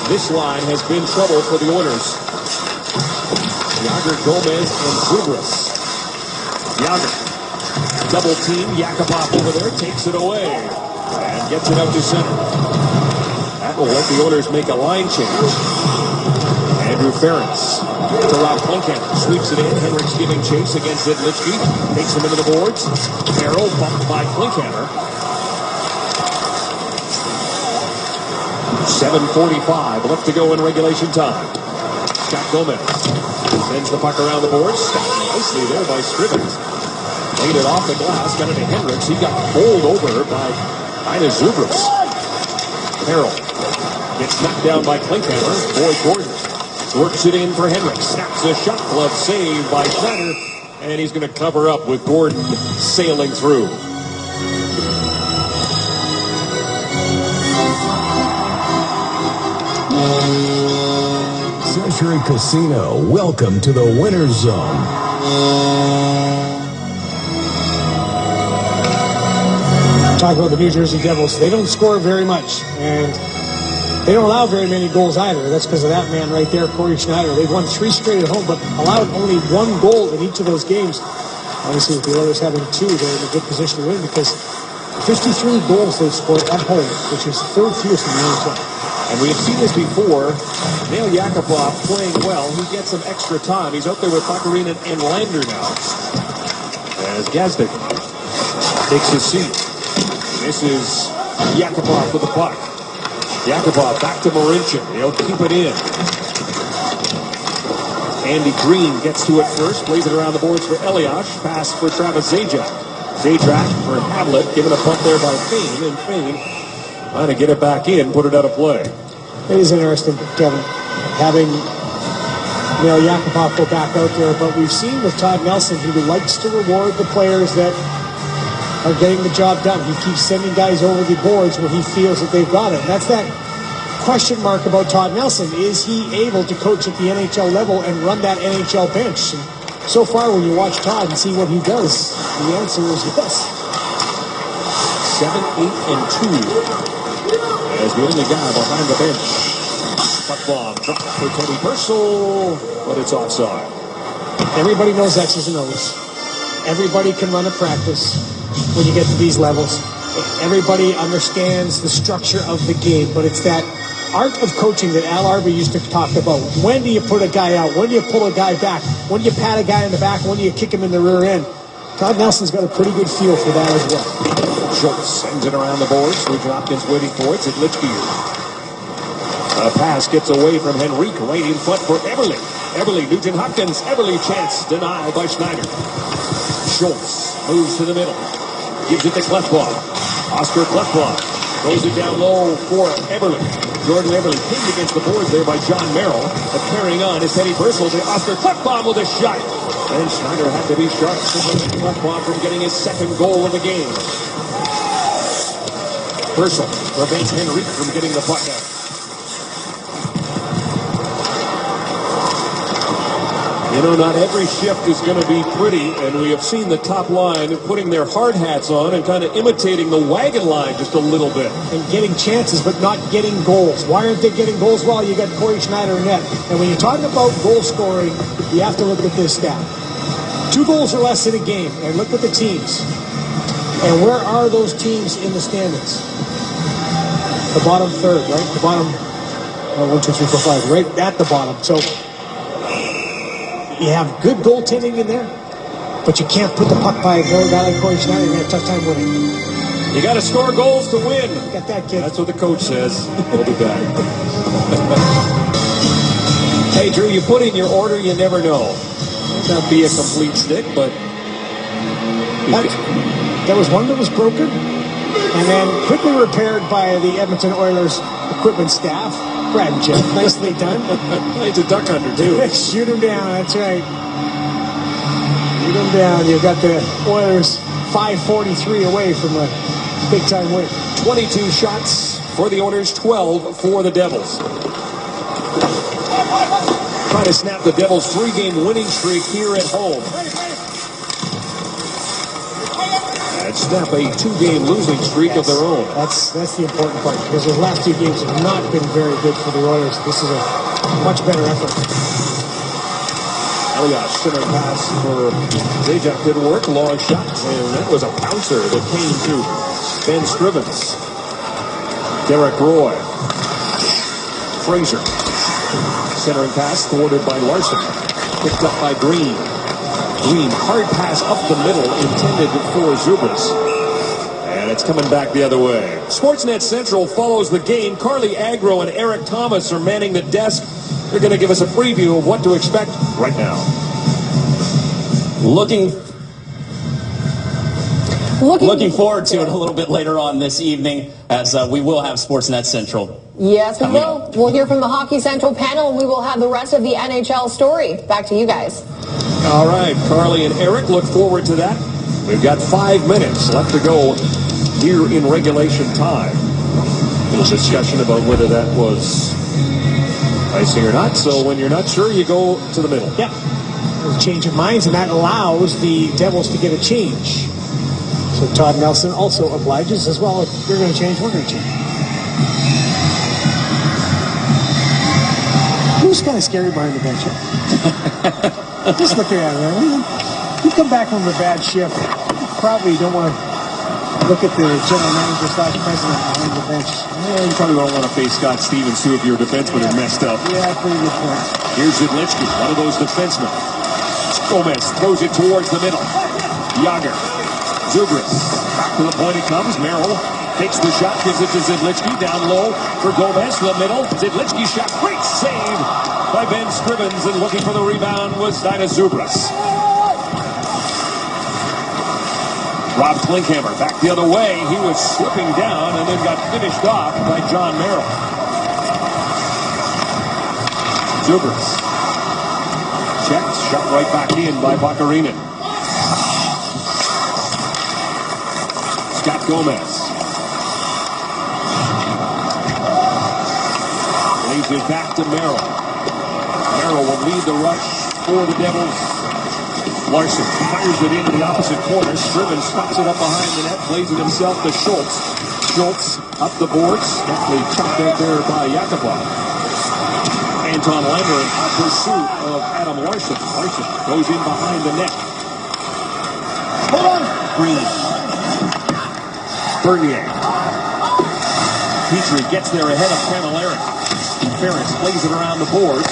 This line has been trouble for the Oilers. Yager, Gomez, and Zubras. Yager. Double team, Yakupov over there, takes it away. And gets it out to center. That will let the Oilers make a line change. Andrew Ferentz to Rob Klunkhammer. Sweeps it in. Henrik's giving chase against Zidlichky. Takes him into the boards. Carroll bumped by Klunkhammer. 7:45 left to go in regulation time. Scott Gomez sends the puck around the boards. Stopped nicely there by Scrivens. Laid it off the glass. Got it to Henriks. He got bowled over by Ina Zubras. Carroll gets knocked down by Klunkhammer. Boyd Gordon works it in for Henriks. Snaps a shot. Glove saved by Schneider. And he's going to cover up with Gordon sailing through. Century Casino, welcome to the winner's zone. Talk about the New Jersey Devils. They don't score very much, and they don't allow very many goals either. That's because of that man right there, Corey Schneider. They've won 3 straight at home, but allowed only 1 goal in each of those games. Obviously, with the Oilers having 2, they're in a good position to win because 53 goals they've scored at home, which is 3rd fewest in the NHL. And we have seen this before. Nail Yakupov playing well. He gets some extra time. He's out there with Bakarinen and Lander now. As Gazdic takes his seat. This is Yakupov with the puck. Yakupov back to Marincin. He'll keep it in. Andy Green gets to it first. Plays it around the boards for Elias. Pass for Travis Zajac. Zajac for Havlet. Given a punt there by Fane. And Fane trying to get it back in. Put it out of play. It is interesting, Kevin, having Nail Yakupov go back out there. But we've seen with Todd Nelson, he likes to reward the players that are getting the job done. He keeps sending guys over the boards where he feels that they've got it. And that's that question mark about Todd Nelson. Is he able to coach at the NHL level and run that NHL bench? And so far, when you watch Todd and see what he does, the answer is yes. 7-8-2. As the only guy behind the bench. Puck bomb dropped for Teddy Purcell, but it's offside. Everybody knows X's and O's. Everybody can run a practice when you get to these levels. Everybody understands the structure of the game, but it's that art of coaching that Al Arby used to talk about. When do you put a guy out? When do you pull a guy back? When do you pat a guy in the back? When do you kick him in the rear end? Todd Nelson's got a pretty good feel for that as well. Schultz sends it around the boards. Nugent Hopkins waiting for it. Zidlichky. A pass gets away from Henrique. Right in front for Eberle. Eberle, Nugent Hopkins. Eberle chance denied by Schneider. Schultz moves to the middle. Gives it to Klefbom. Oscar Klefbom throws it down low for Eberle. Jordan Eberle pinned against the boards there by John Merrill. But carrying on is Teddy Purcell to Oscar Klefbom with a shot. And Schneider had to be sharp to prevent Klefbom from getting his 2nd goal of the game. Purcell prevents Henrique from getting the puck out. You know, not every shift is going to be pretty, and we have seen the top line putting their hard hats on and kind of imitating the wagon line just a little bit. And getting chances, but not getting goals. Why aren't they getting goals? Well, you got Corey Schneider in net. And when you're talking about goal scoring, you have to look at this stat. 2 goals or less in a game, and look at the teams. And where are those teams in the standings? The bottom third, right? The bottom, 1, 2, 3, 4, 5, right at the bottom. So you have good goaltending in there, but you can't put the puck by a guy like Corey Schneider. You're going to have a tough time winning. You got to score goals to win. Got that, kid. That's what the coach says. We'll be back. Hey, Drew, you put in your order, you never know. Might not be a complete stick, but... There was one that was broken, and then quickly repaired by the Edmonton Oilers equipment staff. Brad and Jeff, nicely done. He's a duck hunter, too. Shoot him down, that's right. Shoot him down. You've got the Oilers 5:43 away from a big-time win. 22 shots for the Oilers, 12 for the Devils. Trying to snap the Devils' 3-game winning streak here at home. And snap a 2-game losing streak of their own. That's the important part, because the last 2 games have not been very good for the Oilers. This is a much better effort. Elias, center pass for Zajac, good work, long shot, and that was a bouncer that came to Ben Scrivens. Derek Roy. Fraser. Centering pass thwarted by Larson. Picked up by Green. Green, hard pass up the middle, intended for Zubas. And it's coming back the other way. Sportsnet Central follows the game. Carly Agro and Eric Thomas are manning the desk. They're going to give us a preview of what to expect right now. Looking forward to it a little bit later on this evening, as we will have Sportsnet Central. Yes, we will. We'll hear from the Hockey Central panel, and we will have the rest of the NHL story. Back to you guys. All right, Carly and Eric, look forward to that. We've got 5 minutes left to go here in regulation time. A little discussion about whether that was icing or not. So when you're not sure, you go to the middle. Yeah. There's a change of minds, and that allows the Devils to get a change. So Todd Nelson also obliges as well. If you're going to change, we're going to change. Who's kind of scary behind the bench? Just looking at him. You come back from a bad shift. Probably don't want to look at the general manager / president behind the bench. Yeah, you probably don't want to face Scott Stevens, too, if your defenseman is messed up. Yeah, pretty good point. Here's Zidlichky, one of those defensemen. Gomez throws it towards the middle. Yager. Zubris. Back to the point it comes. Merrill takes the shot, gives it to Zidlichky. Down low for Gomez to the middle. Zidlichky shot. Great save by Ben Scrivens, and looking for the rebound was Dinah Zubris. Rob Klinkhammer back the other way. He was slipping down and then got finished off by John Merrill. Zubris. Checked. Shot right back in by Bakarinen. Scott Gomez. Leaves it back to Merrill. Merrill will lead the rush for the Devils. Larson fires it into the opposite corner. Scrivens stops it up behind the net, plays it himself to Schultz. Schultz up the boards. Definitely chopped out there by Yakupov. Anton Langer in pursuit of Adam Larson. Larson goes in behind the net. Hold on. Green. Bernier. Petrie gets there ahead of Camilleri. Ferris plays it around the boards.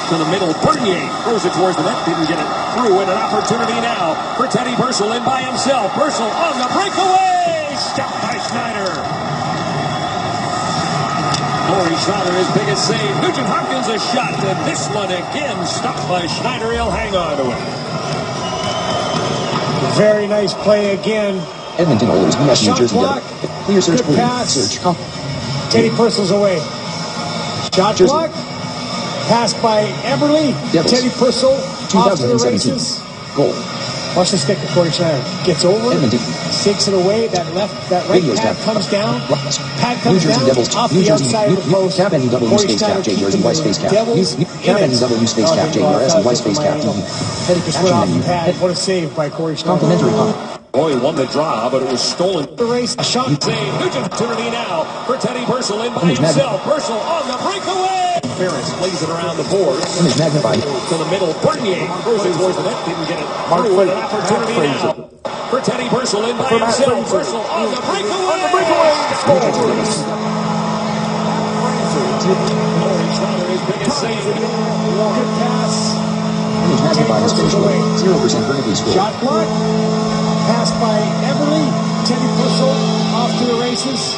To the middle, Bernier throws it towards the net, didn't get it through, and an opportunity now for Teddy Purcell in by himself. Purcell on the breakaway, stopped by Schneider. Corey Schneider, his biggest save. Nugent Hopkins a shot, and this one again stopped by Schneider. He'll hang on to it. Very nice play again. Edmonton Oilers, New Jersey. Clear search, good pass. Search. Teddy Purcell's away. Shot block. Pass by Eberle. Devils. Teddy Purcell off to the races. Goal. Watch the stick of Corey Schneider. Gets over, Edmonton. sinks it away. That right Videos pad tap. comes down. Pad New comes Jersey down Devils. off New the Jersey. outside of the post. Cap NEW Corey space cap. Schneider J Jersey keeping Y the space cap. Devils Cap in it. NEW space cap. J RS Y space cap. Teddy Kessler off the pad. What a save by Corey Schneider. Complimentary pump. Roy won the draw, but it was stolen. The race. A shot. Save. Nugent opportunity now for Teddy Purcell in by himself. Purcell on the breakaway. Ferris plays it around the boards. Image magnified. To the middle. Bernier throws it towards the net. Didn't get it. Through an opportunity now for Teddy Purcell in by himself. Purcell on the breakaway. His biggest save. Good pass. Image magnified is finished with 0% vertically scrolled. Shot block. Pass by Everly. Teddy Purcell off to the races.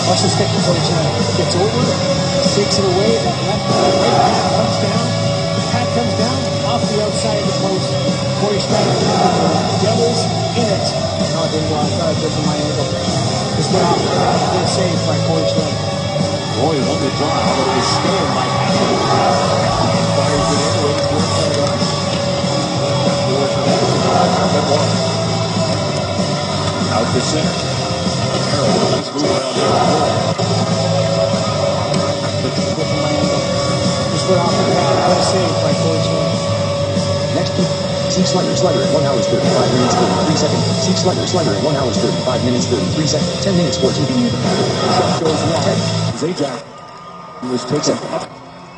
Watch the stick before he gets over. Takes it away. That right pad comes down. The pad comes down off the outside of the post. Corey Schneider. Devils in it. No, it didn't go out. I thought I did from my angle. Just went off. Good save by Corey Schneider. Roy won the draw, but it was stolen by Haskell. Fires it in, waiting for it to go. Out to center. Carroll is moving around there. Just went off the pad. What a save by Corey Schneider. Next, Seek Slider at 1 hour 35 minutes 33 seconds. Seek Slider at 1 hour 35 minutes 33 seconds. 10 minutes 14. Goes wide. Zajac was taken up.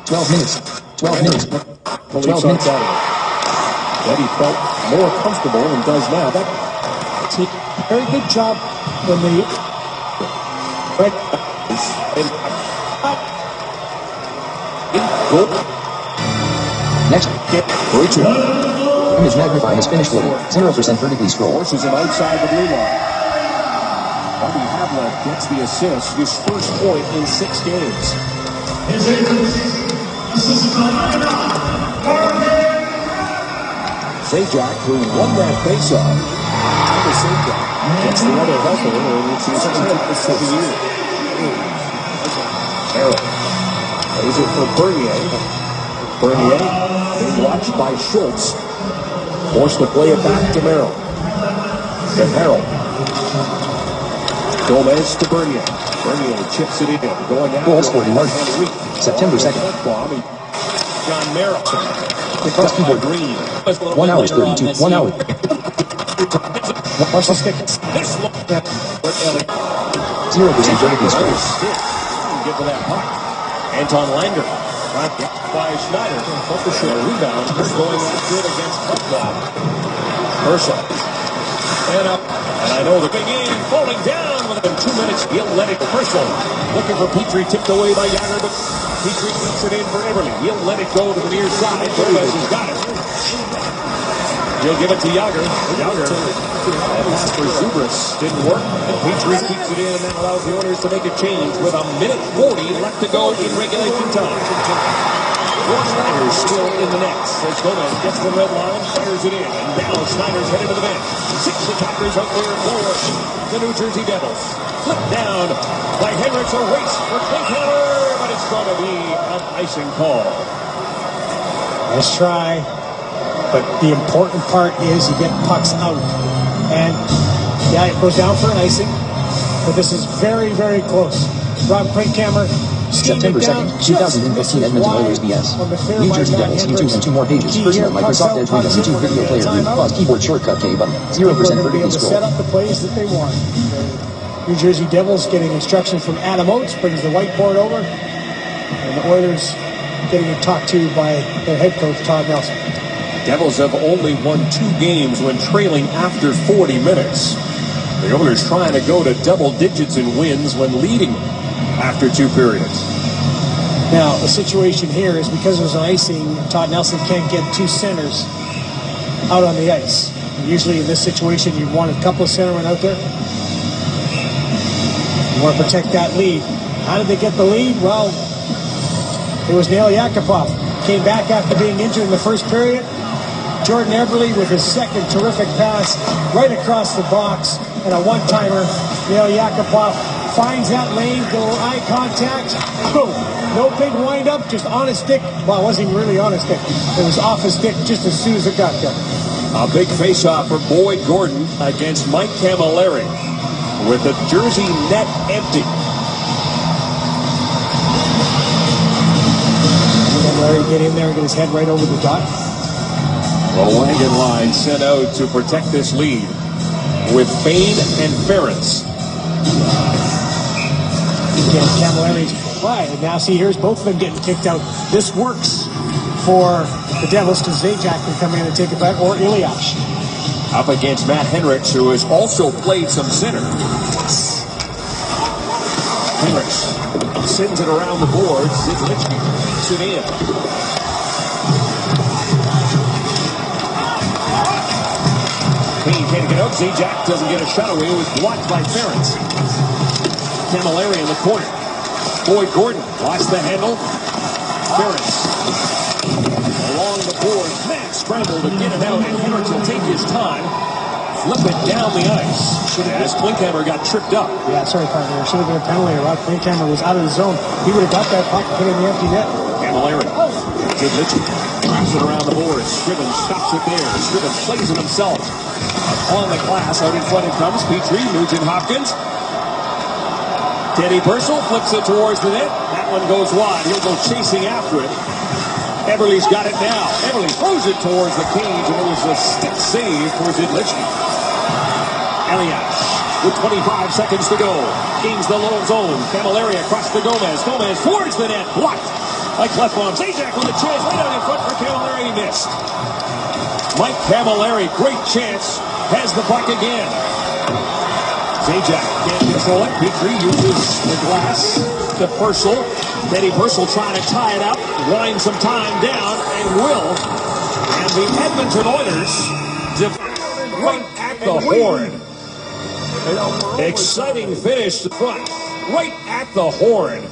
12 minutes. 12 minutes. 12 minutes out of it. Eddie felt more comfortable and does now. That's a very good job when the Next. Image magnified is finished loading. 0% vertically scroll. Forces him outside the blue line. Bobby Havlat gets the assist, his first point in 6 games. Zajac, who won that faceoff, gets the other helper, and it's his 10th of the year. Carroll plays it for Bernier. Bernier being watched by Schultz. Forced to play it back to Merrill. To Harrell. Gomez to Bernier. Bernier chips it in. Going out. Goal scored in March. September 2nd. John Merrill. Plus keyboard. 1 hour 32. 1 hour. Watch the stick. 0% vertically scroll. Get to that puck. Anton Langer. By Schneider. Focus on a rebound. Going good against Buckball. Purcell. And up. And I know the big game falling down within 2 minutes. He'll let it go. Purcell. Looking for Petrie. Tipped away by Yager, but Petrie keeps it in for Everly. He'll let it go to the near side. Gomez has got it. He'll give it to Yager. Yager. That pass for Zubris didn't work. And Petrie keeps it in, and that allows the Oilers to make a change with 1:40 left to go in regulation time. Schneider's still in the net. As Gomez gets the red line, fires it in. And now Schneider's headed to the bench. 6 attackers out there forward. The New Jersey Devils. Flipped down by Hendricks. A race for Klinkhammer, but it's going to be an icing call. Nice try. But the important part is you get pucks out. And, yeah, it goes down for an icing. But this is very, very close. Rob Klinkhammer. September 2nd, 2015 Edmonton Oilers BS. New Jersey Devils, YouTube and 2 more pages. Personal Microsoft Edge Windows, YouTube video player group, pause keyboard shortcut K button, 0% vertically scroll. Set up the plays that they want. New Jersey Devils getting instruction from Adam Oates, brings the whiteboard over. And the Oilers getting talked to by their head coach, Todd Nelson. Devils have only won 2 games when trailing after 40 minutes. The Oilers trying to go to double digits in wins when leading after 2 periods. Now, the situation here is because there's an icing, Todd Nelson can't get 2 centers out on the ice. Usually in this situation, you want a couple of centermen out there. You want to protect that lead. How did they get the lead? Well, it was Nail Yakupov. Came back after being injured in the first period. Jordan Everly with his second terrific pass right across the box and a one-timer. Nail Yakupov finds that lane, go eye contact. Boom. No big wind-up, just on his stick. Well, it wasn't even really on his stick. It was off his stick just as soon as it got there. A big face-off for Boyd Gordon against Mike Camilleri with the jersey net empty. Larry get in there and get his head right over the dot. The wagon line sent out to protect this lead with Bain and Ferentz. Again, Camilleri's right. And now see, here's both of them getting kicked out. This works for the Devils because Zajac can come in and take it back, or Iliash. Up against Matt Hendricks, who has also played some center. Hendricks sends it around the boards. Zidlichki puts it in. Kane can't get out. Zajac doesn't get a shot away. It was blocked by Ferentz. Camilleri in the corner. Boyd Gordon lost the handle. Ferentz along the board. Matt scrambled to get it out, and Hendricks will take his time. Flip it down the ice. As Klinkhammer got tripped up. Yeah, sorry, partner. There should have been a penalty. Rod Klinkhammer was out of the zone. He would have got that puck and put it in the empty net. Camilleri. Zidlichki wraps it around the board. Scriven stops it there. Scriven plays it himself. On the glass, out in front it comes. Petrie, Nugent Hopkins. Teddy Purcell flips it towards the net. That one goes wide. He'll go chasing after it. Everly's got it now. Everly throws it towards the cage, and it was a stick save for Zidlichki. Elias with 25 seconds to go. Gains the low zone. Camilleri across to Gomez. Gomez towards the net. Blocked by Clefbaum. Zajac with a chance right out in front for Camilleri. Missed. Mike Camilleri, great chance. Has the puck again. Zajac can't control it. Petrie uses the glass to Purcell. Teddy Purcell trying to tie it up. Wind some time down and will. And the Edmonton Oilers right at the horn. Exciting finish to front. Right at the horn.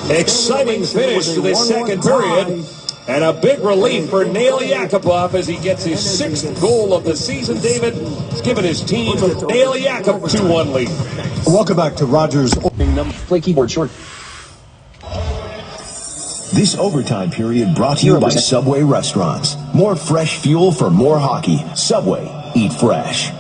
Exciting finish to this second period. And a big relief for Nail Yakupov as he gets his 6th goal of the season. David has given his team Nail Yakupov 2-1 lead. Welcome back to Rogers. Play keyboard short. This overtime period brought to you by Subway Restaurants. More fresh fuel for more hockey. Subway. Eat fresh.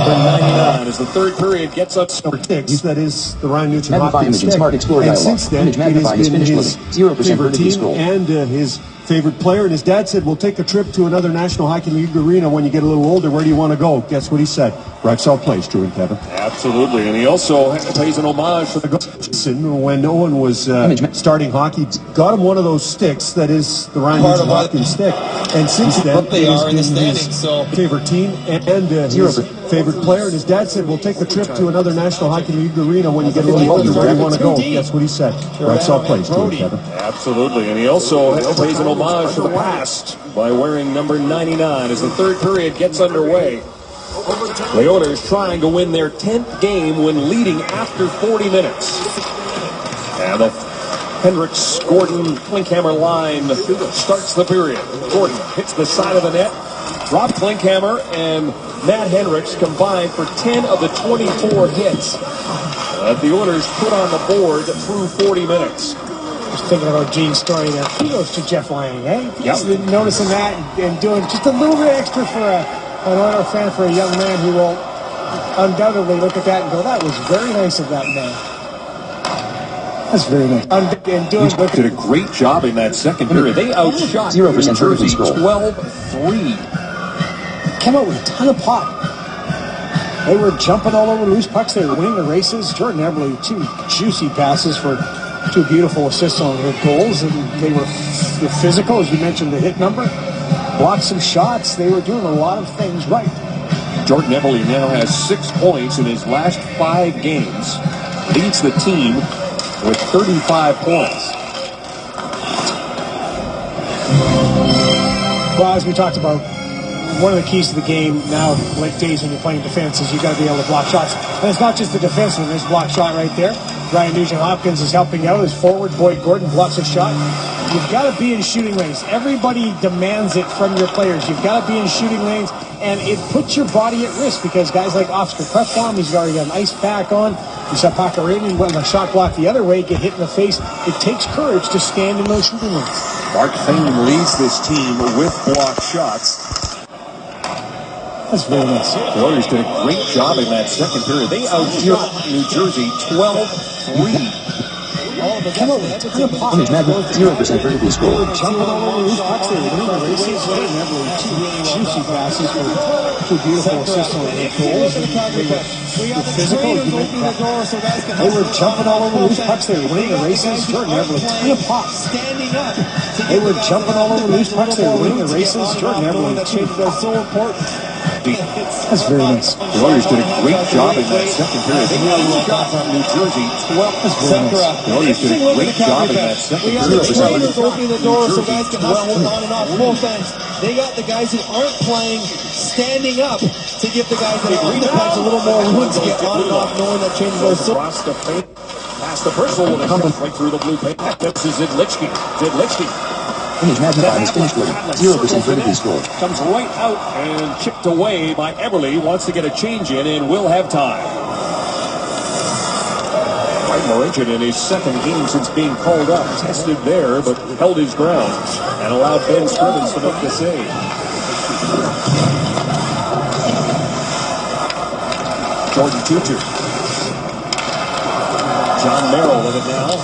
For 99 as the third period gets up. That is the Ryan Nugent Magnify Hopkins image in Smart Explorer and dialog. since then, Image magnify it is has been finished his loading. 0% favorite vertically team scroll. and his favorite player. And his dad said, we'll take a trip to another National Hockey League arena when you get a little older. Where do you want to go? Guess what he said? Rexall Place, Drew and Kevin. Absolutely. And he also pays an homage to the when Owen was starting hockey, got him one of those sticks that is the Ryan Nugent Hopkins stick. And since then, they are in the standings, his so favorite team and his favorite player. And his dad said, we'll take a trip to another National Hockey League arena when you get a little older. Where do you want to go? Guess what he said? Rexall Place, Drew and Kevin. Absolutely. And he also pays an homage to the past by wearing number 99 as the third period gets underway. The Oilers trying to win their 10th game when leading after 40 minutes. And the Hendricks, Gordon, Klinkhammer line starts the period. Gordon hits the side of the net. Rob Klinkhammer and Matt Hendricks combined for 10 of the 24 hits that the Oilers put on the board through 40 minutes. Just thinking about Gene's story there. Kudos to Jeff Lang, eh? Yep. Noticing that and doing just a little bit extra for an Oiler fan, for a young man who will undoubtedly look at that and go, that was very nice of that man. That's very nice. And doing did a great job in that second period. They outshot 0% vertically scroll. 12-3. Came out with a ton of pop. They were jumping all over loose pucks. They were winning the races. Jordan Eberle, 2 juicy passes for 2 beautiful assists on their goals. And they were physical, as you mentioned, the hit number. Blocked some shots. They were doing a lot of things right. Jordan Eberle now has 6 points in his last 5 games. Leads the team with 35 points. Well, as we talked about, one of the keys to the game now, like days when you're playing defense, is you got to be able to block shots. And it's not just the defenseman. There's a block shot right there. Ryan Nugent Hopkins is helping out. His forward, Boyd Gordon, blocks a shot. You've got to be in shooting lanes. Everybody demands it from your players. You've got to be in shooting lanes, and it puts your body at risk because guys like Oscar Klefbom, he's already got an ice pack on. You saw Pakarinen went a shot block the other way, get hit in the face. It takes courage to stand in those shooting lanes. Mark Fane leads this team with blocked shots. That's very nice. The Oilers did a great job in that second period. They outshot New Jersey 12-3. Come on, that's a ton of pop. Image Magnet, 0% vertical score. Jumping all over loose pucks there. Winning the races. Two juicy passes for two beautiful assists on the goals. They were physical. They were jumping all over loose pucks there. Winning the races. Jordan Everly, ton of pop. Standing up. They were jumping all over loose pucks there. Winning the races. Jordan Everly, that's so important. That's very nice. The Oilers did a great job in that second period. They outshot New Jersey 12-3. The Oilers did a great job in that second period. Opening the door so guys can hustle on and off both ends. They got the guys who aren't playing standing up to give the guys that are a little more room to get on and off, knowing that changes their soul. Across the paint, past the personal with a shot right through the blue paint. This is Zidlichki. Image Magnified is finished with 0% vertical score. Comes right out and chipped away by Eberle. Wants to get a change in and will have time. Mike Marichin in his second game since being called up. Tested there, but held his ground and allowed Ben Scrivens to make the save. Jordan Tutu. John Merrill with it now.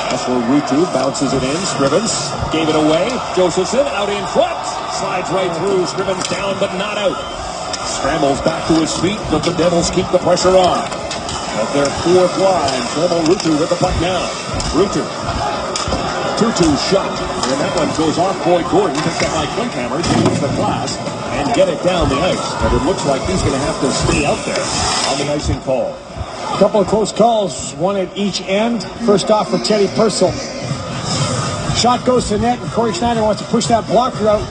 That's where Rutu bounces it in. Scrivens gave it away. Josephson out in front. Slides right through. Scrivens down but not out. Scrambles back to his feet, but the Devils keep the pressure on. At their fourth line, Trevor Rutu with the puck now. Rutu. Tutu shot. And that one goes off Boyd Gordon. Picked up by Klinkhammer to use the glass and get it down the ice. But it looks like he's going to have to stay out there on the icing call. A couple of close calls, one at each end. First off for Teddy Purcell. Shot goes to net, and Corey Schneider wants to push that blocker out.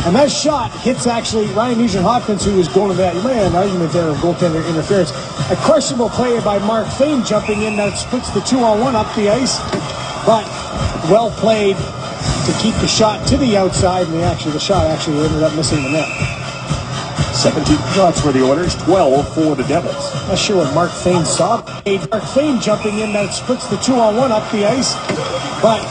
And that shot hits actually Ryan Nugent-Hopkins, who was going to that. You might have an argument there of goaltender interference. A questionable play by Mark Fane jumping in that splits the 2-on-1 up the ice. But well played to keep the shot to the outside, and the shot actually ended up missing the net. 17 shots for the Oilers, 12 for the Devils. Not sure what Mark Fane saw. Mark Fane jumping in that splits the 2-on-1 up the ice, but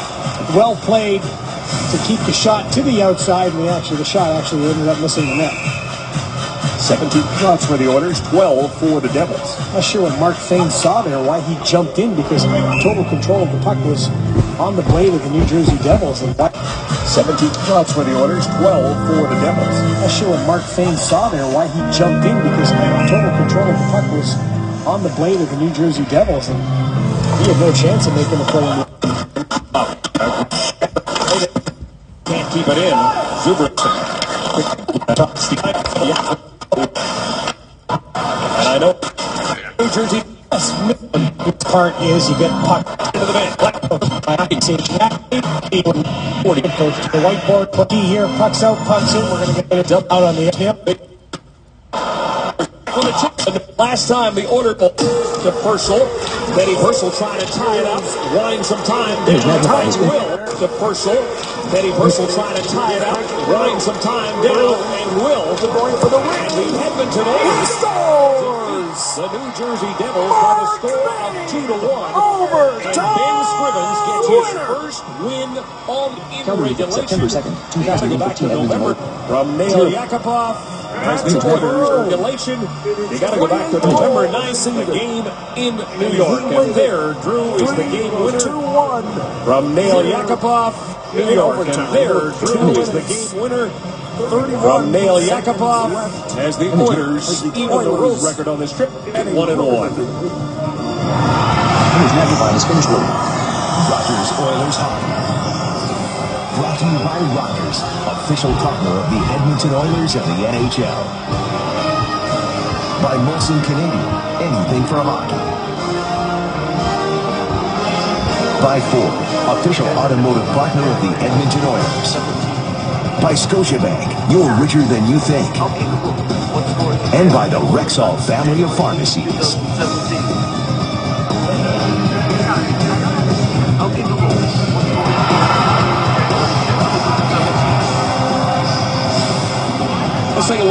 well played to keep the shot to the outside, and the shot actually ended up missing the net. 17 shots for the Oilers, 12 for the Devils. Not sure what Mark Fane saw there, why he jumped in, because total control of the puck was on the blade of the New Jersey Devils. And 17 shots for the Oilers, 12 for the Devils. Not sure what Mark Fane saw there, why he jumped in, because total control of the puck was on the blade of the New Jersey Devils, and he had no chance of making the play. Can't keep it in. Zuber. And I know New Jersey part is you get puck into the bench. The whiteboard pucky here, pucks out, pucks in. We're going to get it out on the hip. Last time the order to Purcell. Teddy Purcell trying to tie it up, wanting some time. Time will to Purcell. Teddy Purcell trying to tie it up, wanting some time down, and will to going for the win. And the Edmonton Oilers, the New Jersey Devils by the score of 2-1. And Ben Scrivens gets his first win on in regulation. September 2nd, 2015 November from Nail Yakupov. As the Oilers regulation, you got to go back to November 9th in the game in New York. And there, Drew is the game winner from Nail Yakupov, New York. And there, Drew is the game winner from Nail Yakupov as the Oilers even the road record on this trip at 1-1. Image Magnified is finished with Rogers Oilers Hockey. Brought to you by Rogers, official partner of the Edmonton Oilers and the NHL. By Molson Canadian, anything for hockey. By Ford, official automotive partner of the Edmonton Oilers. By Scotiabank, you're richer than you think. And by the Rexall family of pharmacies. Okay, Google.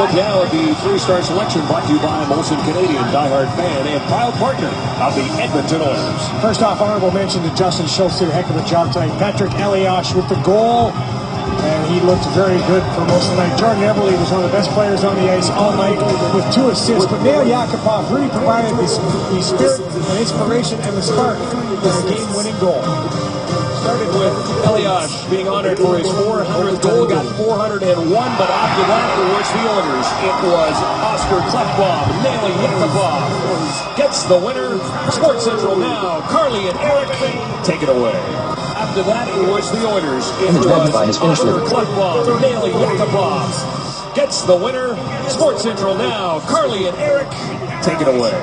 look now at the three-star selection brought to you by Molson Canadian, diehard fan and proud partner of the Edmonton Oilers. First off, honorable mention to Justin Schultz, did a heck of a job tonight. Patrick Elias with the goal, and he looked very good for most of the night. Jordan Eberle was one of the best players on the ice all night with 2 assists, but Nail Yakupov really provided the spirit and inspiration and the spark for the game-winning goal. Started with Elias being honored for his 400th goal, got 401, but after that, towards the Oilers, it was Oscar Klefbom, Nail Yakupov gets the winner. Sports Central now, Carly and Eric, take it away. After that, it was the Oilers. It was Oscar Klefbom, Nail Yakupov gets the winner. Sports Central now, Carly and Eric, take it away.